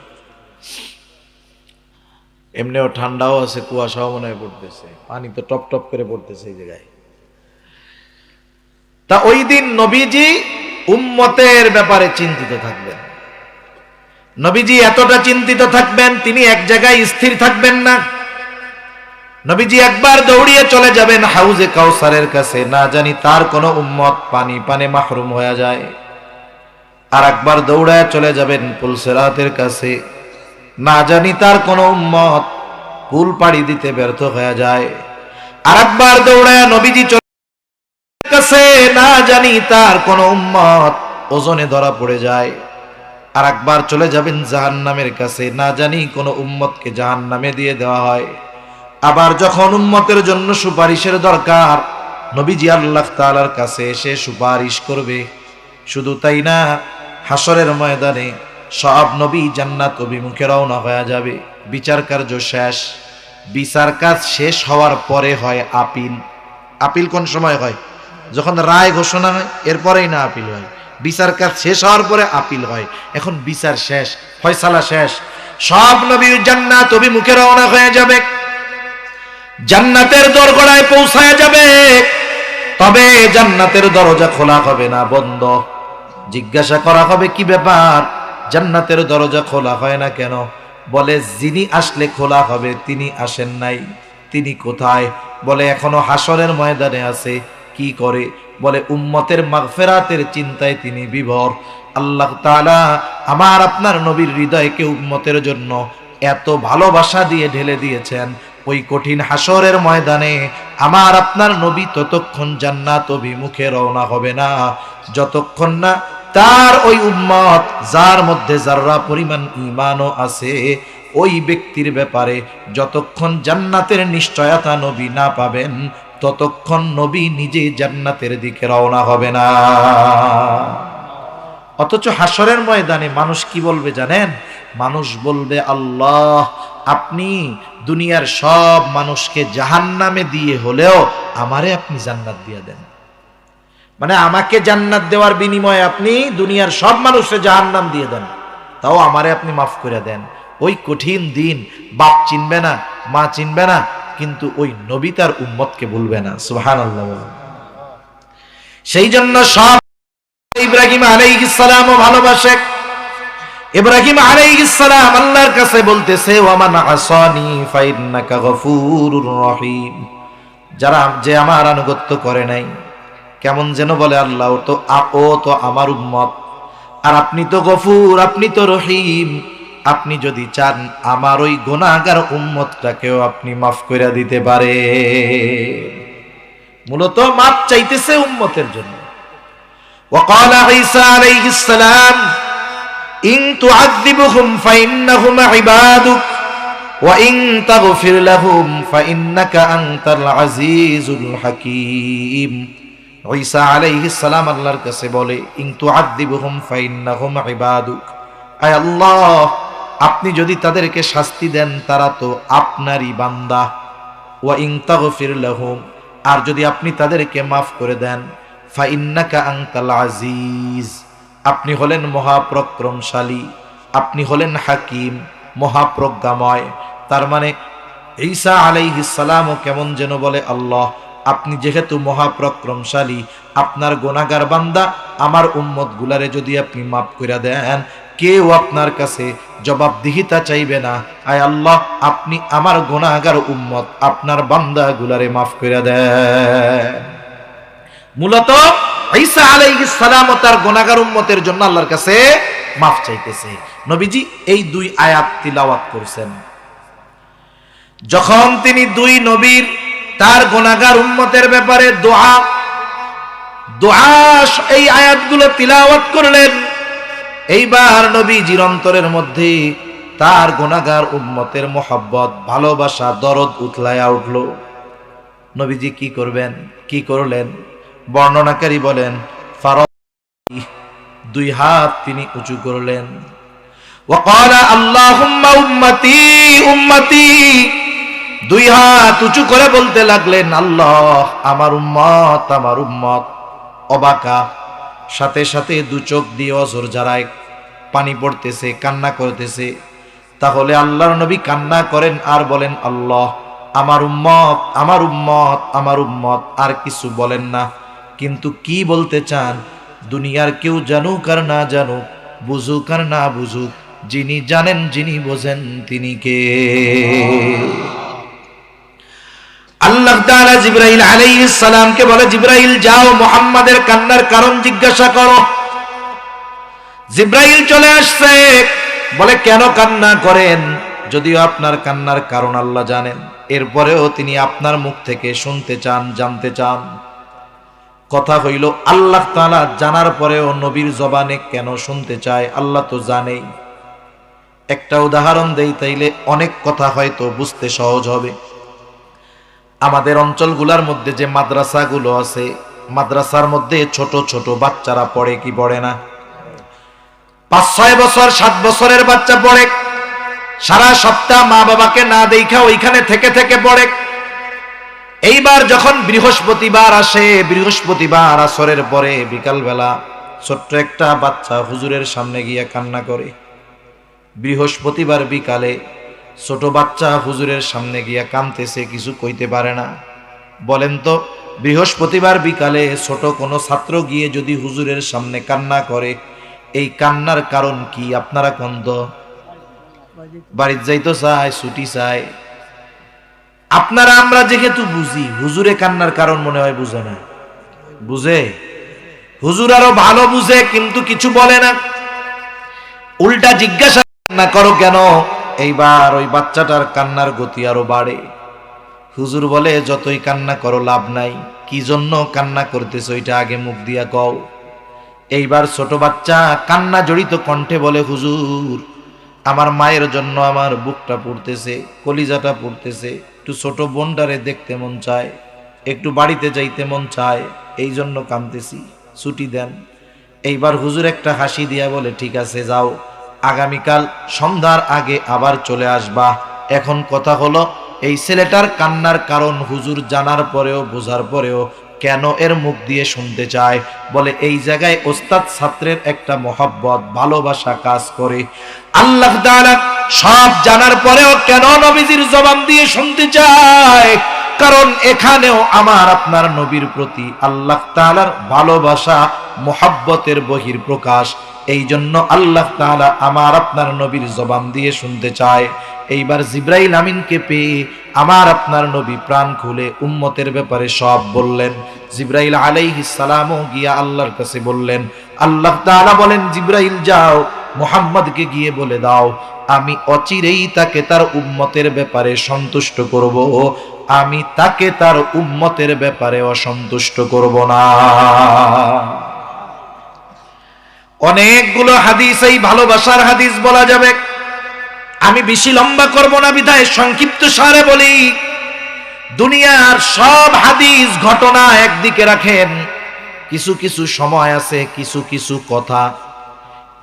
এমনিও ঠান্ডাও আছে, কুয়াশাও মনে হয় পড়তেছে, পানি তো টপ টপ করে পড়তেছে এই জায়গায়। তা ওই দিন নবীজি উম্মতের ব্যাপারে চিন্তিত থাকবেন। নবীজি এতটা চিন্তিত থাকবেন, তিনি এক জায়গায় স্থির থাকবেন না। নবীজি একবার দৌড়িয়ে চলে যাবেন হাউজে কাউসারের কাছে, না জানি তার কোনো উম্মত পানি পানে মাহরুম হয়ে যায়। আর একবার দৌড়ায় চলে যাবেন পুলসিরাতের কাছে, না জানি তার কোনো উম্মত পুল পাড়ি দিতে ব্যর্থ হয়ে যায়। আর একবার দৌড়ায় নবীজি চলে কাছে, না জানি তার কোনো উম্মত ওজনে ধরা পড়ে যায়। আর একবার চলে যাবেন জাহান্নামের কাছে, না জানি কোনো উম্মতকে জাহান্নামে দিয়ে দেওয়া হয়। আবার যখন উম্মতের জন্য সুপারিশের দরকার, নবীজি আল্লাহ তাআলার কাছে এসে সুপারিশ করবে। শুধু তাই না, হাসরের ময়দানে সব নবী জান্নাত অভিমুখে রওনা হয়ে যাবে। বিচার কার্য শেষ। বিচার কাজ শেষ হওয়ার পরে হয় আপিল। আপিল কোন সময় হয়? যখন রায় ঘোষণা হয়, এরপরেই না আপিল হয়। বিচার কাজ শেষ হওয়ার পরে আপিল হয়। এখন বিচার শেষ, ফয়সালা শেষ, সব নবী জান্নাত অভিমুখে রওনা হয়ে যাবে, জান্নাতের দোরগোড়ায় পৌঁছায় যাবে। তবে জান্নাতের দরজা খোলা হবে না, বন্ধ। জিজ্ঞাসা করা হবে, কি ব্যাপার, জান্নাতের দরজা খোলা হয় না কেন? বলে, যিনি আসলে খোলা হবে তিনি আসেন নাই। তিনি কোথায়? বলে, এখনো হাসরের ময়দানে আছে। কি করে? বলে, উম্মতের মাগফিরাতের চিন্তায় তিনি বিভোর। আল্লাহ তাআলা আমার আপনার নবীর হৃদয়কে উম্মতের জন্য এত ভালোবাসা দিয়ে ঢেলে দিয়েছেন, ওই কঠিন হাসরের ময়দানে আমার আপনার নবী ততক্ষণ জান্নাত অভিমুখে রওনা হবে না, যতক্ষণ না তার ওই উম্মত, যার মধ্যে যাররা পরিমাণ ঈমানও আছে, ওই ব্যক্তির ব্যাপারে যতক্ষণ জান্নাতের নিশ্চয়তা নবী না পাবেন, ততক্ষণ নবী নিজে জান্নাতের দিকে রওনা হবে না। অথচ হাসরের ময়দানে মানুষ কি বলবে জানেন? মানুষ বলবে, আল্লাহ, আপনি দুনিয়ার সব মানুষকে জাহান্নামে দিয়ে হলেও আমারে আপনি জান্নাত দিয়ে দেন। মানে আমাকে জান্নাত দেওয়ার বিনিময়ে আপনি দুনিয়ার সব মানুষকে জাহান্নাম দিয়ে দেন, তাও আমারে আপনি মাফ করে দেন। ওই কঠিন দিন বাপ চিনবে না, মা চিনবে না, কিন্তু ওই নবী তার উম্মতকে ভুলবে না। সুবহানাল্লাহ। সেই জন্য সব ইব্রাহিম আলাইহিস সালামও ভালোবাসে। ইব্রাহিম আলাইহিস সালাম আল্লাহর কাছে বলতেছে, ওয়া মান আসানি ফাইন্নাকা গফুরুর রহিম। যারা যে আমার আনুগত্য করে নাই, কেমন যেন বলে, আল্লাহ ও তো আমার উম্মত, আর আপনি তো গফুর, আপনি তো রহিম। আপনি যদি চান আমার ওই গুনাহগার উম্মতটাকেও আপনি মাফ করে দিতে পারে। মূলত মাফ চাইতেছে উম্মতের জন্য। وقال عيسى عليه السلام إن تعذبهم فإنهم عبادك وإن تغفر لهم فإنك أنت العزيز الحكيم। ঈসা আলাইহিস সালাম আল্লাহর কাছে বলে, ইন তুআযিবহুম ফাইন্নাহুম ইবাদুক, আয় আল্লাহ, আপনি যদি তাদেরকে শাস্তি দেন তারা তো আপনারই বান্দা। ওয়া ইন তাগফির লাহুম, আর যদি আপনি তাদেরকে মাফ করে দেন, ফাইন্নাকা আনতাল আজিজ, আপনি হলেন মহাপরাক্রমশালী, আপনি হলেন হাকিম, মহাপ্রজ্ঞাময়। তার মানে ঈসা আলাইহিস সালামও কেমন যেন বলে, আল্লাহ, আপনি যেহেতু মহাপরাক্রমশালী, আপনার গুনাহগার বান্দা আমার উম্মত গুলারে যদি আপনি মাফ করে দেন, কেউ আপনার কাছে জবাবদিহিতা চাইবে না। আয় আল্লাহ, আপনি আমার গুনাহগার উম্মত আপনার বান্দাগুলারে মাফ করে দেন। মূলত ঈসা আলাইহিস সালাম ও তার গুনাহগার উম্মতের জন্য আল্লাহর কাছে মাফ চাইতেছে। নবীজি এই দুই আয়াত তিলাওয়াত করেছেন। যখন তিনি দুই নবীর তার গুনাহগার উম্মতের ব্যাপারে দোয়া এই আয়াতগুলো তিলাওয়াত করলেন, এইবার নবীজির অন্তরের মধ্যে তার গুনাহগার উম্মতের মোহাব্বত, ভালোবাসা, দরদ উতলায়া উঠল। নবীজি কি করবেন, কি করলেন? বর্ণনাকারী বলেন, দুই হাত তিনি উঁচু করলেন। ওয়াকালা আল্লাহুম্মা উম্মতি উম্মতি, দুই হাত উঁচু করে বলতে লাগলেন, আল্লাহ আমার উম্মত আমার উম্মত। অবাকা, সাথে সাথে দু চোখ দিয়ে অঝর জারায় পানি পড়তেছে, কান্না করতেছে। তাহলে আল্লাহর নবী কান্না করেন আর বলেন, আল্লাহ আমার উম্মত আমার উম্মত আমার উম্মত, আর কিছু বলেন না। কিন্তু কি বলতে চান? দুনিয়ার কেউ জানুক আর না জানুক, বুঝুক আর না বুঝুক, যিনি জানেন যিনি বোঝেন তিনি কে? আল্লাহ তাআলা জিবরাইল আলাইহিস সালামকে বলে, জিবরাইল যাও মুহাম্মাদের কান্নার কারণ জিজ্ঞাসা করো। জিবরাইল চলে আসছে, বলে কেন কান্না করেন? যদিও আপনার কান্নার কারণ আল্লাহ জানেন, এরপরেও তিনি আপনার মুখ থেকে শুনতে চান, জানতে চান। কথা হইল, আল্লাহ তাআলা জানার পরেও নবীর জবানে কেন শুনতে চায় আল্লাহ তো জানেই। একটা উদাহরণ দেই, তাইলে অনেক কথা হয়তো বুঝতে সহজ হবে। আমাদের অঞ্চলগুলোর মধ্যে যে মাদ্রাসাগুলো আছে, মাদ্রাসার মধ্যে ছোট ছোট বাচ্চারা পড়ে কি পড়ে না? 5-6 বছর 7 বছরের বাচ্চা পড়ে, সারা সপ্তাহ মা বাবাকে না দেখা ওইখানে থেকে থেকে পড়ে। এইবার যখন বৃহস্পতিবার আসে, বৃহস্পতিবার আসরের পরে বিকালবেলা ছোট্ট একটা বাচ্চা হুজুরের সামনে গিয়ে কান্না করে। বৃহস্পতিবার বিকালে ছোট বাচ্চা হুজুরের সামনে গিয়া কাঁদতেছে, কিছু কইতে পারে না। বলেন তো, বৃহস্পতিবার বিকালে ছোট কোনো ছাত্র গিয়ে যদি হুজুরের সামনে কান্না করে, এই কান্নার কারণ কি? আপনারা কোন তো বাড়িতে যাইতো চায়, ছুটি চায়। আপনারা আমরা যেহেতু বুঝি, হুজুরে কান্নার কারণ মনে হয় বুঝে না। বুঝে? হুজুর আরো ভালো বুঝে, কিন্তু কিছু বলে না। উল্টা জিজ্ঞাসা না করো কেন? এইবার ওই বাচ্চাটার কান্নার গতি আরো বাড়ে। হুজুর বলে, যতই কান্না করো লাভ নাই, কি জন্য কান্না করতেছ ওইটা আগে মুখ দিয়া কও। এইবার ছোট বাচ্চা কান্না জড়িত কণ্ঠে বলে, হুজুর আমার মায়ের জন্য আমার বুকটা পুড়তেছে, কলিজাটা পুড়তেছে, একটু ছোট বোনটারে দেখতে মন চায়, একটু বাড়িতে যাইতে মন চায়, এই জন্য কাঁদতেছি, ছুটি দেন। এইবার হুজুর একটা হাসি দিয়া বলে, ঠিক আছে যাও, আগামীকাল সন্ধ্যার আগে আবার চলে আসবা। এখন কথা হলো, এই ছেলেটার কান্নার কারণ হুজুর জানার পরেও বোঝার পরেও কেন এর মুখ দিয়ে শুনতে চায়? বলে এই জায়গায় ওস্তাদ ছাত্রের একটা মহব্বত, ভালোবাসা কাজ করে। আল্লাহ তাআলা সব জানার পরেও কেন নবীজির জবান দিয়ে শুনতে চায়? কারণ এখানেও আমার আপনার নবীর প্রতি আল্লাহ তাআলার ভালোবাসা, মহব্বতের বহির প্রকাশ। এই জন্য আল্লাহ তাআলা আমার আপনার নবীর জবান দিয়ে শুনতে চায়। এইবার জিবরাইল আমিনকে পেয়ে আমার আপনার নবী প্রাণ খুলে উম্মতের ব্যাপারে সব বললেন। জিবরাইল আলাইহিস সালামও গিয়া আল্লাহর কাছে বললেন। আল্লাহ তাআলা বলেন, জিবরাইল যাও মুহাম্মদকে গিয়ে বলে দাও, আমি অচিরেই তাকে তার উম্মতের ব্যাপারে সন্তুষ্ট করব, আমি তাকে তার উম্মতের ব্যাপারে অসন্তুষ্ট করব না। অনেকগুলো হাদিস, এই ভালোবাসার হাদিস বলা যাবে, আমি বেশি লম্বা করব না বিধায় সংক্ষিপ্ত সারে বলি। দুনিয়ার সব হাদিস ঘটনা একদিকে রাখেন, কিছু কিছু সময় আছে, কিছু কিছু কথা,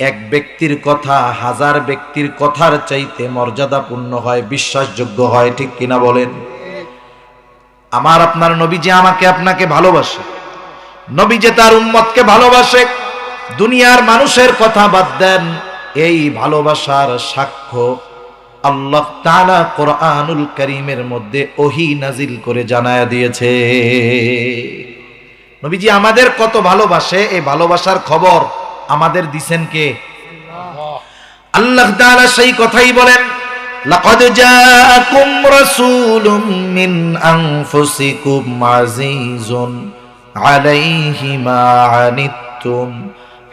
এক ব্যক্তির কথা 1000 ব্যক্তির কথার চাইতে মর্যাদাপূর্ণ হয়, বিশ্বাসযোগ্য হয়, ঠিক কিনা বলেন? আমার আপনার নবী যে আমাকে আপনাকে ভালোবাসে, নবী যে তার উম্মতকে ভালোবাসে, দুনিয়ার মানুষের কথা বাদ দেন, এই ভালোবাসার সাক্ষ্য আল্লাহ তাআলা কোরআনুল কারীমের মধ্যে ওহী নাজিল করে জানায়া দিয়েছে। নবীজি আমাদের কত ভালোবাসে, এই ভালোবাসার খবর আমাদের দিছেন কে? আল্লাহ তাআলা সেই কথাই বলেন, লাকাদ জাআকুম রাসূলুম মিন আনফুসিকুম আজিজুন আলাইহি মা আনিত্তুম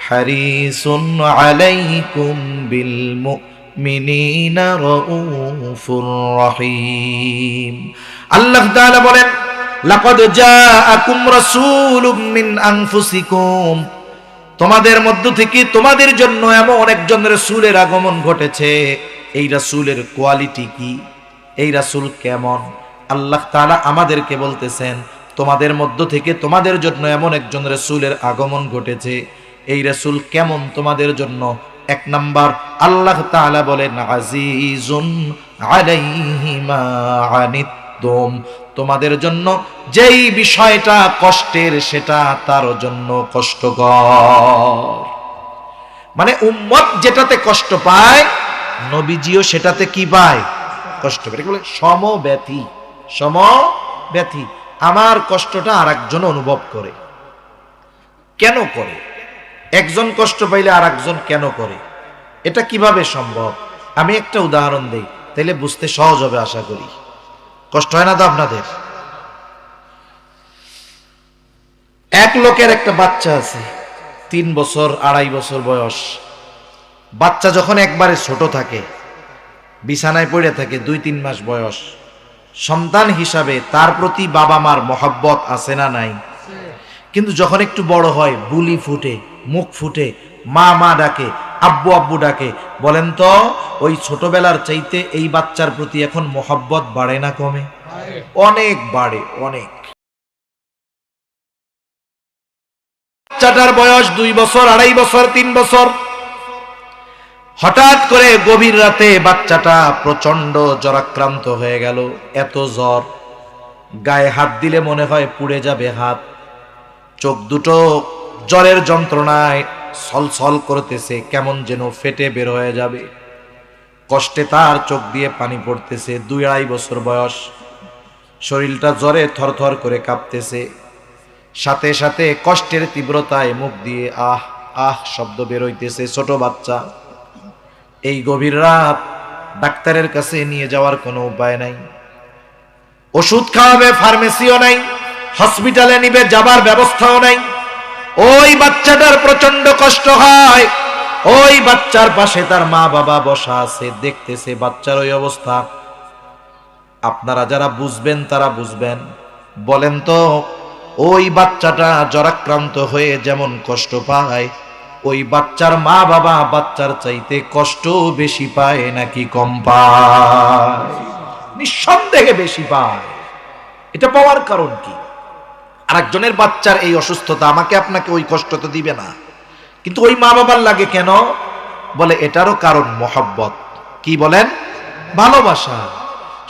হারিসুন আলাইকুম বিল মুমিনিনা রাউফুর রহিম। আল্লাহ তাআলা বলেন, লাকাদ জাআকুম রাসূলুম মিন আনফুসিকুম, তোমাদের মধ্য থেকে তোমাদের জন্য এমন একজন রাসূলের আগমন ঘটেছে। এই রাসূলের কোয়ালিটি কি, এই রাসূল কেমন? আল্লাহ তাআলা আমাদেরকে বলতেছেন, তোমাদের মধ্য থেকে তোমাদের জন্য এমন একজন রাসূলের আগমন ঘটেছে। এই রাসূল কেমন তোমাদের জন্য? এক নাম্বার, আল্লাহ তাআলা বলেন, আজিজুন আলাইহি মা আনিত্তুম, তোমাদের জন্য যেই বিষয়টা কষ্টের সেটা তার জন্য কষ্টকর। মানে উম্মত যেটাতে কষ্ট পায়, নবীজিও সেটাতে কি পায়? কষ্ট পায়। বলে সমব্যথী, সমব্যথী। আমার কষ্টটা আরেকজন অনুভব করে। কেন করে? একজন কষ্ট পাইলে আরেকজন কেন করে? এটা কিভাবে সম্ভব? আমি একটা উদাহরণ দেই, তাইলে বুঝতে সহজ হবে আশা করি। কষ্ট হয় না তো আপনাদের? এক লোকের একটা বাচ্চা আছে, 3 বছর 2.5 বছর বয়স। বাচ্চা যখন একবারে ছোট থাকে, বিছানায় পড়ে থাকে, 2-3 মাস বয়স, সন্তান হিসাবে তার প্রতি বাবা মার মহব্বত আছে না নাই? কিন্তু যখন একটু বড় হয়, বুলি ফুটে, মুখ ফুটে, মা মা ডাকে, আব্বু আব্বু ডাকে, বলেন তো ওই ছোটবেলার চাইতে এই বাচ্চার প্রতি এখন মহব্বত বাড়ে না কমে? অনেক বাড়ে, অনেক। বাচ্চাটার বয়স 2 বছর 2.5 বছর 3 বছর। হঠাৎ করে গভীর রাতে বাচ্চাটা প্রচন্ড জ্বরাক্রান্ত হয়ে গেল। এত জ্বর, গায়ে হাত দিলে মনে হয় পুড়ে যাবে হাত। চোখ দুটো জ্বরের যন্ত্রণায় ছলছল করতেছে, কেমন যেন ফেটে বের হয়ে যাবে। কষ্টে তার চোখ দিয়ে পানি পড়তেছে। 2-2.5 বছর বয়স, শরীরটা জ্বরে থরথর করে কাঁপতেছে। সাথে সাথে কষ্টের তীব্রতায় মুখ দিয়ে আহ আহ শব্দ বের হইতেছে। ছোট বাচ্চা। এই গভীর রাত, ডাক্তারের কাছে নিয়ে যাওয়ার কোনো উপায় নাই। ওষুধ খাওয়াবে, ফার্মেসিও নাই, হসপিটালে নিবে যাবার ব্যবস্থাও নাই। ওই বাচ্চাটার প্রচন্ড কষ্ট হয়। ওই বাচ্চার পাশে তার মা বাবা বসা আছে, দেখতেছে বাচ্চার ওই অবস্থা। আপনারা যারা বুঝবেন তারা বুঝবেন। বলেন তো, ওই বাচ্চাটা জ্বরাক্রান্ত হয়ে যেমন কষ্ট পায়, ওই বাচ্চার মা বাবা বাচ্চার চাইতে কষ্ট বেশি পায় নাকি কম পায়? নিঃসন্দেহে বেশি পায়। এটা পাওয়ার কারণ কি? আরেকজনের বাচ্চার এই অসুস্থতা আমাকে আপনাকে ওই কষ্ট তো দিবে না, কিন্তু ওই মা বাবার লাগে কেন? বলে এটারও কারণ মহব্বত। কি বলেন? ভালোবাসা।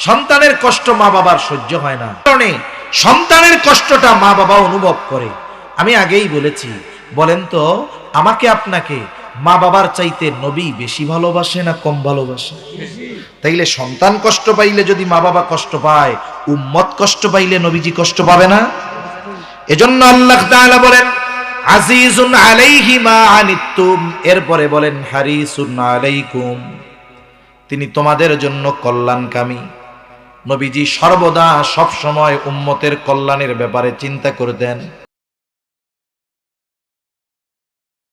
সন্তানের কষ্ট মা বাবার সহ্য হয় না, কারণে সন্তানের কষ্টটা মা বাবা অনুভব করে। আমি আগেই বলেছি, বলেন তো আমাকে আপনাকে মা বাবার চাইতে নবী বেশি ভালোবাসে না কম ভালোবাসে? তাইলে সন্তান কষ্ট পাইলে যদি মা বাবা কষ্ট পায়, উম্মত কষ্ট পাইলে নবীজি কষ্ট পাবে না? এজন্য আল্লাহ তাআলা বলেন, আজিজুন আলাইহি মা আনিত্তুম, এরপরে বলেন হারিসুন আলাইকুম, তিনি তোমাদের জন্য কল্যাণকামী। নবীজি সর্বদা সব সময় উম্মতের কল্যাণের ব্যাপারে চিন্তা করতেন।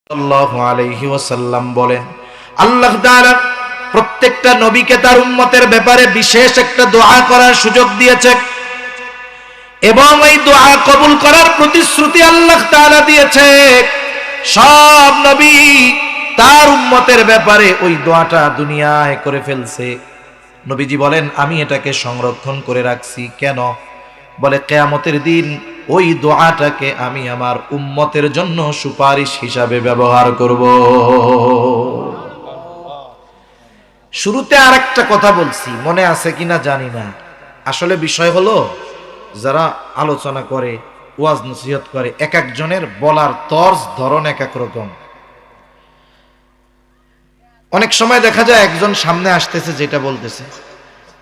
সাল্লাল্লাহু আলাইহি ওয়াসাল্লাম বলেন, আল্লাহ তাআলা প্রত্যেকটা নবীকে তার উম্মতের ব্যাপারে বিশেষ একটা দোয়া করার সুযোগ দিয়েছে, এবং এই দোয়া কবুল করার প্রতিশ্রুতি আল্লাহ তাআলা দিয়েছে। সব নবী তার উম্মতের ব্যাপারে ওই দোয়াটা দুনিয়ায় করে ফেলছে। নবীজি বলেন, আমি এটাকে সংরক্ষণ করে রাখছি। কেন? বলে কিয়ামতের দিন ওই দোয়াটাকে আমি আমার উম্মতের জন্য সুপারিশ হিসাবে ব্যবহার করব। শুরুতে আরেকটা কথা বলছি, মনে আছে কিনা জানি না। আসলে বিষয় হলো, যারা আলোচনা করে, ওয়াজ নসিহত করে, এক একজনের বলার তর্জ ধরন এক এক রকম। অনেক সময় দেখা যায় একজন সামনে আসতেছে যেটা বলতেছে,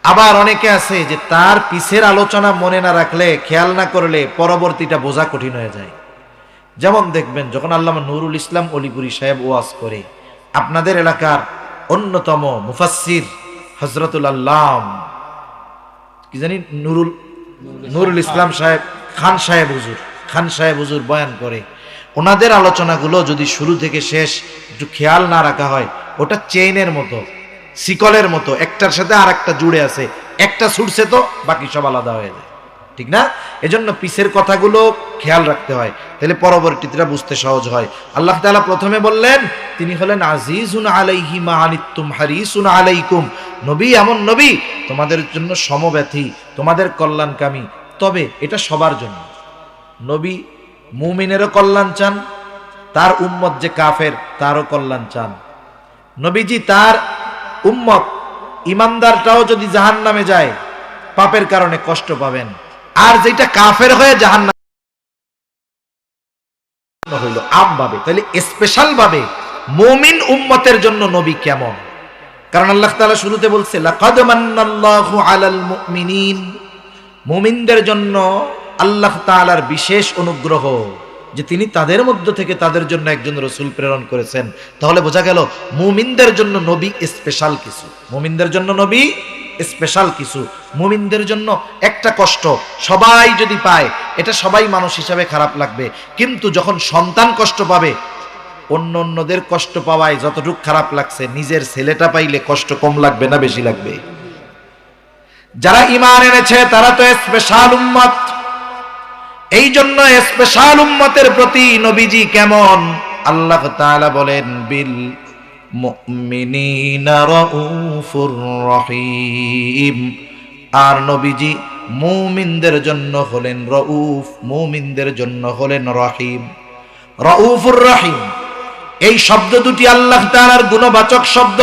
আবার অনেকে আছে যে তার পিছের আলোচনা মনে না রাখলে, খেয়াল না করলে পরবর্তীটা বোঝা কঠিন হয়ে যায়। যেমন দেখবেন যখন আল্লামা নুরুল ইসলাম অলিপুরি সাহেব ওয়াজ করে, আপনাদের এলাকার অন্যতম মুফাসসির হযরতুল আল্লাম কি জানি নুরুল ইসলাম সাহেব খান সাহেব হুজুর বয়ান করে, ওনাদের আলোচনাগুলো যদি শুরু থেকে শেষ একটু খেয়াল না রাখা হয়, ওটা চেইনের মতো, শিকলের মতো, একটার সাথে আর একটা জুড়ে আছে, একটা ছুটছে তো বাকি সব আলাদা হয়ে যায়, ঠিক না? এজন্য পিছের কথাগুলো খেয়াল রাখতে হয়, তাহলে পরবর্তীটা বুঝতে সহজ হয়। আল্লাহ তাআলা প্রথমে বললেন তিনি হলেন আজিজুন আলাইহি মা আনিতুম হারিসুন আলাইকুম। নবী এমন নবী তোমাদের জন্য সমব্যথী, তোমাদের কল্যাণকামী। তবে এটা সবার জন্য। নবী মুমিনেরও কল্যাণ চান, তার উম্মত যে কাফের তারও কল্যাণ চান। নবীজি তার উম্মত ইমানদারটাও যদি জাহান্নামে যায় পাপের কারণে কষ্ট পাবেন, আর যেটা কাফের হয়ে জাহান্নামে হইল আমভাবে, তাহলে স্পেশাল ভাবে মুমিন উম্মতের জন্য নবী কেমন? কারণ আল্লাহ তাআলা শুরুতে বলছে লাকাদ মান্নাল্লাহু আলাল মুমিনিন, মুমিনদের জন্য আল্লাহ তাআলার বিশেষ অনুগ্রহ যে তিনি তাদের মধ্য থেকে তাদের জন্য একজন রাসূল প্রেরণ করেছেন। তাহলে বোঝা গেল মুমিনদের জন্য নবী স্পেশাল কিছু, মুমিনদের জন্য নবী স্পেশাল কিছু। মুমিনদের জন্য একটা কষ্ট সবাই যদি পায়, এটা সবাই মানুষ হিসাবে খারাপ লাগবে, কিন্তু যখন সন্তান কষ্ট পাবে, অন্যদের কষ্ট পাওয়ায় যতটুকু খারাপ লাগছে, নিজের ছেলেটা পাইলে কষ্ট কম লাগবে না বেশি লাগবে? যারা ঈমান এনেছে তারা তো স্পেশাল উম্মত। এই জন্য স্পেশাল উম্মতের প্রতি নবীজি কেমন? আল্লাহ তাআলা বলেন বিল মুমিনিনা রাউফুর রহিম। আর নবীজি মুমিনদের জন্য হলেন রাউফ, মুমিনদের জন্য হলেন রহিম। রাউফুর রহিম এই শব্দ দুটি আল্লাহ তাআলার গুণবাচক শব্দ।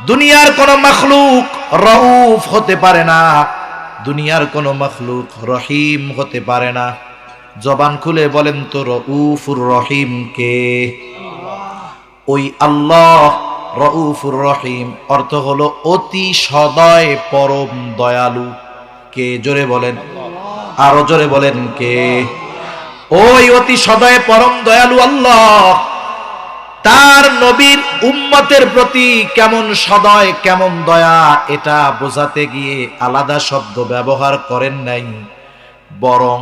দুনিয়ার কোন মাখলুক রাউফ হতে পারে না, দুনিয়ার কোন মাখলুক রহিম হতে পারে না। জবান খুলে বলেন তো রাউফুর রহিম কে? ওই আল্লাহ রাউফুর রহিম অর্থ হলো অতি সদয় পরম দয়ালু। কে? জোরে বলেন, আরো জোরে বলেন কে? ওই অতি সদয় পরম দয়ালু আল্লাহ তার নবীর উম্মতের প্রতি কেমন সদয়, কেমন দয়া, এটা বোঝাতে গিয়ে আলাদা শব্দ ব্যবহার করেন নাই, বরং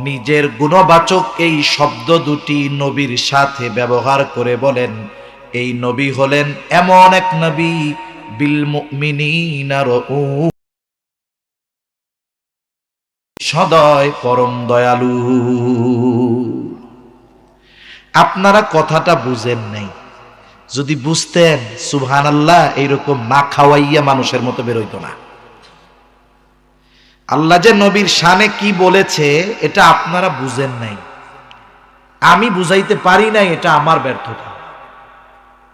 নিজের গুণবাচক এই শব্দ দুটি নবীর সাথে ব্যবহার করে বলেন এই নবী হলেন এমন এক নবী বিল মুমিনিনা রাউফ, সদয় পরম দয়ালু। আপনারা কথাটা বুঝেন নাই, যদি বুঝতেন সুবহানাল্লাহ এইরকম না খাওয়াইয়া মানুষের মতো বেরোইতো না। আল্লাহ যে নবীর শানে কি বলেছে এটা আপনারা বুঝেন নাই, আমি বুঝাইতে পারি নাই, এটা আমার ব্যর্থতা।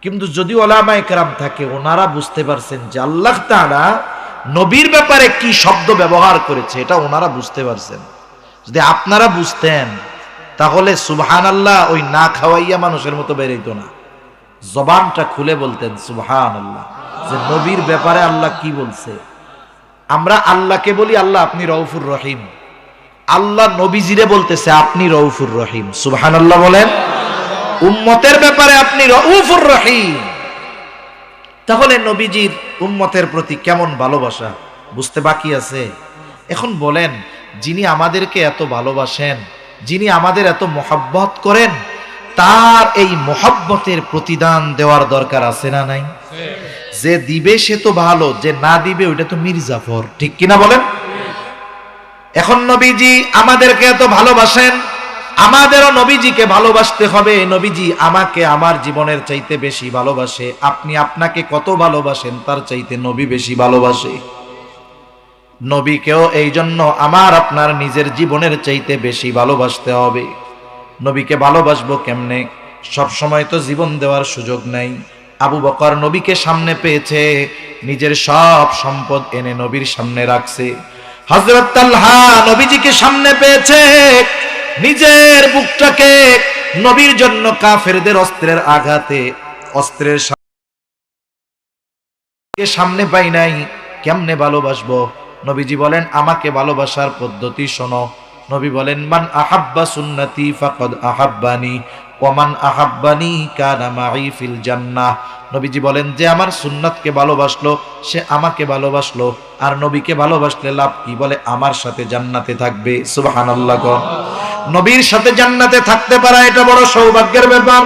কিন্তু যদি ওলামায়ে কেরাম থাকে ওনারা বুঝতে পারছেন যে আল্লাহ তাআলা নবীর ব্যাপারে কি শব্দ ব্যবহার করেছে, এটা ওনারা বুঝতে পারছেন। যদি আপনারা বুঝতেন তাহলে সুবহানাল্লাহ ওই না খাওয়াইয়া মানুষের মতো বেরোইতো না, জবানটা খুলে বলতেন সুবহানাল্লাহ, যে নবীর ব্যাপারে আল্লাহ কি বলছে। আমরা আল্লাহকে বলি আল্লাহ আপনি রউফুর রহিম, আল্লাহ নবীজিরে বলতেছে আপনি রউফুর রহিম। সুবহানাল্লাহ বলেন। উম্মতের ব্যাপারে আপনি রউফুর রহিম। তাহলে নবীজির উম্মতের প্রতি কেমন ভালোবাসা বুঝতে বাকি আছে? এখন বলেন, যিনি আমাদেরকে এত ভালোবাসেন, যিনি আমাদের এত মহব্বত করেন, তার এই মহব্বতের প্রতিদান দেওয়ার দরকার আছে না নাই? যে দিবে সে তো ভালো, যে না দিবে ওইটা তো মির্জাফর, ঠিক কিনা বলেন? এখন নবীজি আমাদেরকে এত ভালোবাসেন, আমাদেরও নবীজিকে ভালোবাসতে হবে। নবীজি আমাকে আমার জীবনের চাইতে বেশি ভালোবাসে, আপনি আপনাকে কত ভালোবাসেন তার চাইতে নবী বেশি ভালোবাসে। নবীকেও এই জন্য আমার আপনার নিজের জীবনের চাইতে বেশি ভালোবাসতে হবে। নবীকে ভালোবাসবো কেমনে? সব সময় তো জীবন দেওয়ার সুযোগ নাই। আবু বকর নবীকে সামনে পেয়েছে, নিজের সব সম্পদ এনে নবীর সামনে রাখছে। হযরত তালহা নবীজিকে সামনে পেয়েছে, নিজের বুকটাকে নবীর জন্য কাফেরদের অস্ত্রের আঘাতে অস্ত্রের সামনে পাই নাই, কেমনে ভালোবাসবো? নবীজি বলেন আমাকে ভালোবাসার পদ্ধতি শোনো। নবী বলেন, মান আহাব্বা সুন্নতি ফাকাদ আহাব্বানি ওয়া মান আহাব্বানি কানা মাই ফিল জান্নাহ। নবীজি বলেন, যে আমার সুন্নাতকে ভালোবাসলো সে আমাকে ভালোবাসলো, আর নবীকে ভালোবাসলে লাভ কি? বলে আমার সাথে জান্নাতে থাকবে। সুবহানাল্লাহ। নবীর সাথে জান্নাতে থাকতে পারা এটা বড় সৌভাগ্যের ব্যাপার।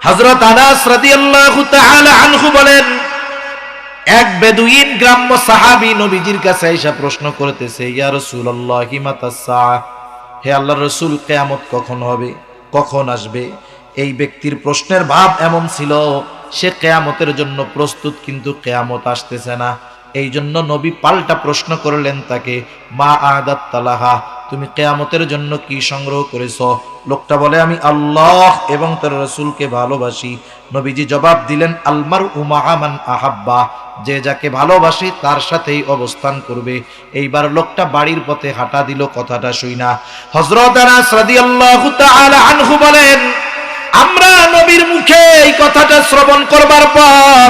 হযরত আনাস রাদিয়াল্লাহু তাআলা আনহু বলেন, এক বেদুইন গ্রাম্য সাহাবী নবীজির কাছে এসে প্রশ্ন করতেছে, ইয়া রাসূলুল্লাহি মাতাস সাআহ, হে আল্লাহর রাসূল, কিয়ামত কখন হবে, কখন আসবে? এই ব্যক্তির প্রশ্নের ভাব এমন ছিল, সে কিয়ামতের জন্য প্রস্তুত, কিন্তু কিয়ামত আসতেছে না। এই জন্য নবী পাল্টা প্রশ্ন করলেন তাকে, মা আদাত তালাহা, তুমি কিয়ামতের জন্য কি সংগ্রহ করেছো? লোকটা বলে, আমি আল্লাহ এবং তার রাসূলকে ভালোবাসি। নবীজি জবাব দিলেন, আলমার উমা মান আহাব্বা, যে যাকে ভালোবাসি তার সাথেই অবস্থান করবে। এইবার লোকটা বাড়ির পথে হাঁটা দিল, কথাটা শুইনা। হযরত আনাস রাদিয়াল্লাহু তাআলা আনহু বলেন, আমরা নবীর মুখে এই কথাটা শ্রবণ করবার পর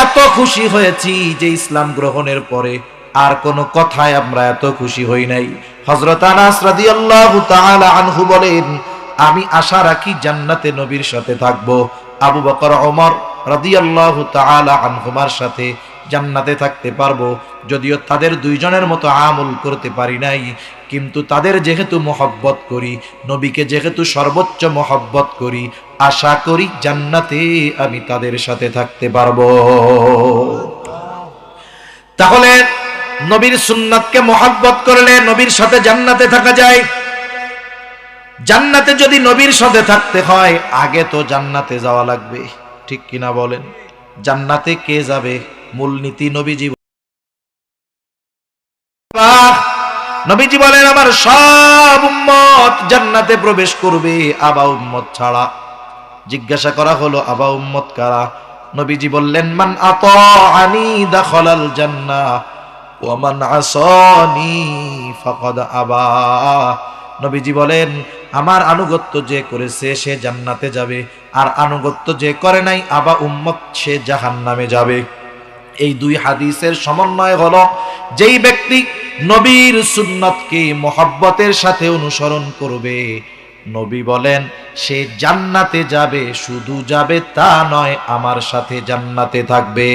এত খুশি হয়েছি যে ইসলাম গ্রহণের পরে আর কোনো কথায় আমরা এত খুশি হই নাই। হযরত আনাস রাদিয়াল্লাহু তাআলা আনহু বলেন, আমি আশা রাখি জান্নাতে নবীর সাথে থাকবো, আবু বকর ওমর রাদিয়াল্লাহু তাআলা আনহুমার সাথে জান্নাতে থাকতে পারবো। যদিও তাদের দুইজনের মতো আমল করতে পারি নাই, কিন্তু তাদের যেহেতু মহব্বত করি, নবীকে যেহেতু সর্বোচ্চ মহব্বত করি, আশা করি জান্নাতে আমি তাদের সাথে থাকতে পারবো। তাহলে নবীর সুন্নাতকে মহব্বত করলে নবীর সাথে জান্নাতে থাকা যায়। জান্নাতে যদি নবীর সাথে থাকতে হয়, আগে তো জান্নাতে যাওয়া লাগবে, ঠিক কিনা বলেন? জান্নাতে কে যাবে? মূলনীতি নবীজি নবীজি বলেন, আমার সব উম্মত জান্নাতে প্রবেশ করবে, আবা উম্মত ছাড়া। জিজ্ঞাসা করা হলো, আবা উম্মত কারা? নবীজি বললেন, মান আতাআনি দাখালাল জান্নাহ ওয়া মান আসানি ফাকাদ আবা। নবীজি বলেন, আমার আনুগত্য যে করেছে সে জান্নাতে যাবে, আর আনুগত্য যে করে নাই, আবা উম্মত, সে জাহান্নামে যাবে। এই দুই হাদিসের সমন্বয় হলো, যেই ব্যক্তি নবীর সুন্নাতকে মহব্বতের সাথে অনুসরণ করবে, নবী বলেন সে জান্নাতে যাবে। শুধু যাবে তা নয়, আমার সাথে জান্নাতে থাকবে।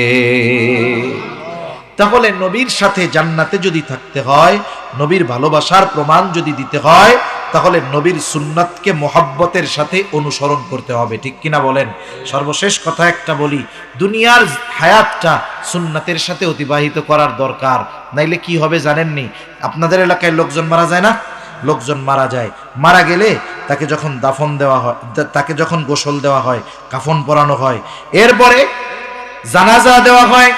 তাহলে নবীর সাথে জান্নাতে যদি থাকতে হয়, নবীর ভালোবাসার প্রমাণ যদি দিতে হয়, তাহলে নবীর সুন্নাতকে মহব্বতের সাথে অনুসরণ করতে হবে, ঠিক কিনা বলেন? সর্বশেষ কথা একটা বলি, দুনিয়ার হায়াতটা সুন্নাতের সাথে অতিবাহিত করার দরকার, নাইলে কি হবে জানেননি? আপনাদের এলাকায় লোকজন মারা যায় না? লোকজন মারা যায়, মারা গেলে তাকে যখন দাফন দেওয়া হয়, তাকে যখন গোসল দেওয়া হয়, কাফন পরানো হয়, এরপরে জানাজা দেওয়া হয়,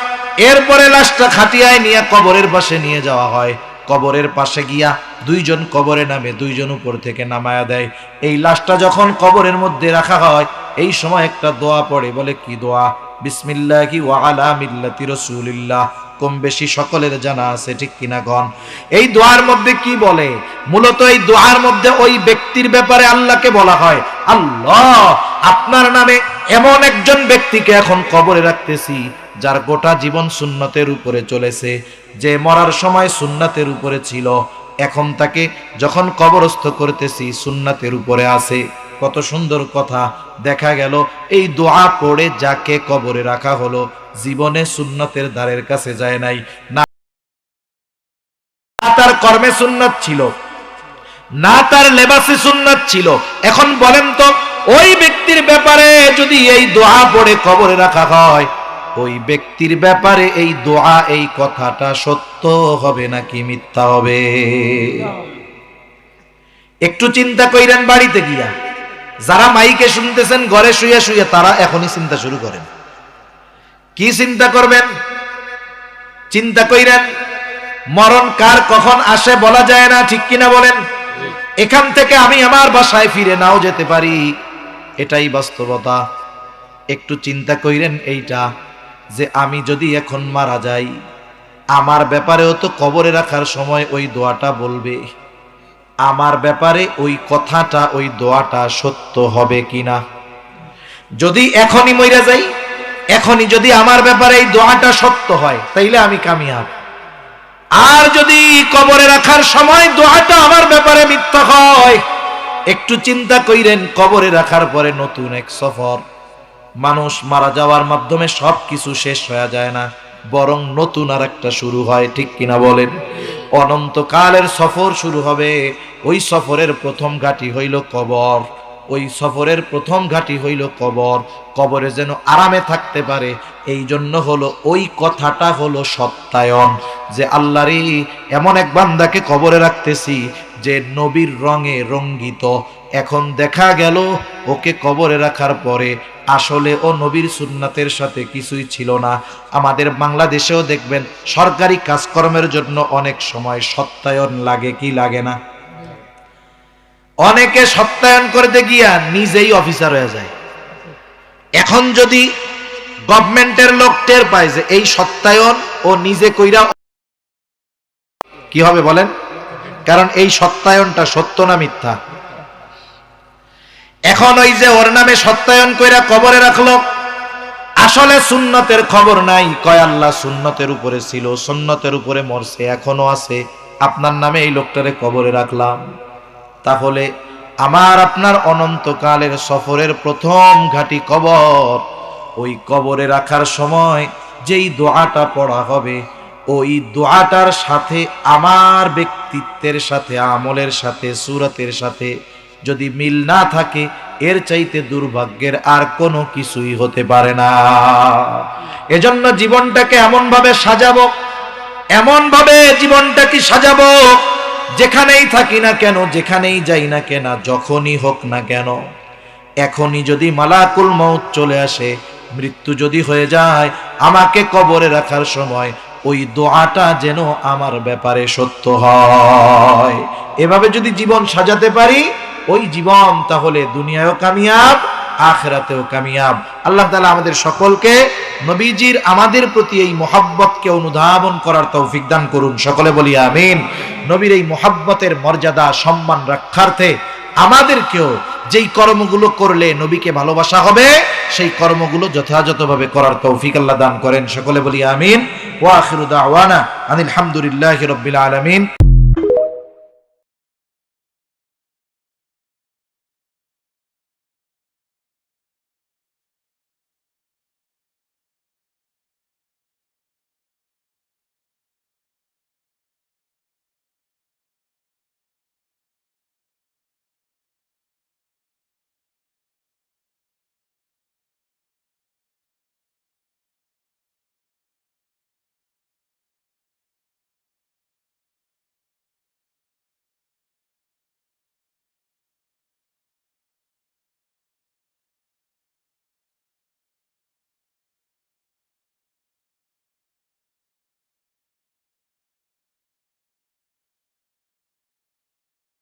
এরপরে লাশটা খাটিয়ায় নিয়ে কবরের পাশে নিয়ে যাওয়া হয়। কবরের পাশে গিয়া দুইজন কবরে নামে, দুইজন উপর থেকে নামায়া দেয়। এই লাশটা যখন কবরের মধ্যে রাখা হয়, এই সময় একটা দোয়া পড়ে, বলে কি দোয়া? বিসমিল্লাহি ওয়া আলা মিল্লাতি রাসূলিল্লাহ। কম বেশি সকলের জানা আছে, ঠিক কিনা গণ? এই দোয়ার মধ্যে কি বলে? মূলত এই দোয়ার মধ্যে ওই ব্যক্তির ব্যাপারে আল্লাহকে বলা হয়, আল্লাহ, আপনার নামে এমন একজন ব্যক্তিকে এখন কবরে রাখতেছি, যার গোটা জীবন সুন্নতের উপরে চলেছে, যে মরার সময় সুন্নাতের উপরে ছিল, এখন তাকে যখন কবরস্থ করতেছি সুন্নাতের উপরে আছে। কত সুন্দর কথা! দেখা গেল এই দোয়া পড়ে যাকে কবরে রাখা হলো, জীবনে সুন্নতের ধারের কাছে যায় নাই, না তার কর্মে সুন্নাত ছিল, না তার লেবাসে সুন্নাত ছিল। এখন বলেন তো, ওই ব্যক্তির ব্যাপারে যদি এই দোয়া পড়ে কবরে রাখা হয়, ওই ব্যক্তির ব্যাপারে এই দোয়া, এই কথাটা সত্য হবে নাকি মিথ্যা হবে? একটু চিন্তা কইরেন বাড়িতে গিয়া। যারা মাইকে শুনতেছেন ঘরে শুয়ে শুয়ে, তারা এখনই চিন্তা শুরু করেন। কি চিন্তা করবেন? চিন্তা কইরেন, মরণ কার কখন আসে বলা যায় না, ঠিক কিনা বলেন? এখান থেকে আমি আমার বাসায় ফিরে নাও যেতে পারি, এটাই বাস্তবতা। একটু চিন্তা কইরেন এইটা, যে আমি যদি এখন মারা যাই, আমার ব্যাপারেও তো কবরে রাখার সময় ওই দোয়াটা বলবে, আমার ব্যাপারে ওই কথাটা, ওই দোয়াটা সত্য হবে কিনা? যদি এখনই মইরা যাই, এখনই যদি আমার ব্যাপারে এই দোয়াটা সত্য হয়, তাইলে আমি কামিয়াব। আর যদি কবরে রাখার সময় দোয়াটা আমার ব্যাপারে মিথ্যা হয়, একটু চিন্তা কইরেন, কবরে রাখার পরে নতুন এক সফর। মানুষ মারা যাওয়ার মাধ্যমে সবকিছু শেষ হয়ে যায় না, বরং নতুন আর একটা শুরু হয়, ঠিক কিনা বলেন? অনন্তকালের সফর শুরু হবে। ওই সফরের প্রথম ঘাঁটি হইল কবর। ওই সফরের প্রথম ঘাঁটি হইল কবর। কবরে যেন আরামে থাকতে পারে, এই জন্য হলো ওই কথাটা হলো সত্যায়ন, যে আল্লাহরই এমন এক বান্দাকে কবরে রাখতেছি যে নবীর রঙে রঙ্গিত। এখন দেখা গেল ওকে কবরে রাখার পরে আসলে ও নবীর সুন্নাতের সাথে কিছুই ছিল না। আমাদের বাংলাদেশেও দেখবেন সরকারি কাজকর্মের জন্য অনেক সময় সত্যায়ন লাগে, কি লাগে না? অনেকে সত্যায়ন করতে গিয়া নিজেই অফিসার হয়ে যায়। এখন যদি গভর্নমেন্টের লোক টের পায় যে এই সত্যায়ন ও নিজে কইরা, কি হবে বলেন? কারণ এই সত্যায়নটা সত্য না মিথ্যা? এখন ওই যে ওর নামে সত্যায়ন কইরা কবরে রাখলো, আসলে সুন্নতের খবর নাই। কয় আল্লাহ সুন্নতের উপরে ছিল, সুন্নতের উপরে মরছে, এখনো আছে, আপনার নামে এই লোকটারে কবরে রাখলাম। তাহলে আমার আপনার অনন্তকালের সফরের প্রথম ঘাঁটি কবর। ওই কবরে রাখার সময় যেই দোয়াটা পড়া হবে, ওই দোয়াটার সাথে আমার ব্যক্তিত্বের সাথে, আমলের সাথে, সুরতের সাথে যদি মিল না থাকে, এর চাইতে দুর্ভাগ্যের আর কোনো কিছুই হতে পারে না। এজন্য জীবনটাকে এমন ভাবে সাজাবো, এমন ভাবে জীবনটাকে সাজাবো, যেখানেই থাকি না কেন, যেখানেই যাই না কেন, যখনই হোক না কেন, এখনই যদি মালাকুল মউত চলে আসে, মৃত্যু যদি হয়ে যায়, আমাকে কবরে রাখার সময় ওই দোয়াটা যেন আমার ব্যাপারে সত্য হয়। এভাবে যদি জীবন সাজাতে পারি, ওই জীবন তাহলে দুনিয়ায়ও কামিয়াব, আখিরাতেও কামিয়াব। আল্লাহ তাআলা আমাদের সকলকে নবীজির আমাদের প্রতি এই মহব্বতকে অনুধাবন করার তৌফিক দান করুন, সকলে বলি আমিন। নবীর এই মহব্বতের মর্যাদা সম্মান রক্ষার্থে আমাদেরকেও যেই কর্মগুলো করলে নবীকে ভালোবাসা হবে, সেই কর্মগুলো যথাযথভাবে করার তৌফিক আল্লাহ দান করেন, সকলে বলি আমিন। ওয়া আখিরু দাওয়ানা আনিল হামদুলিল্লাহি রাব্বিল আলামিন।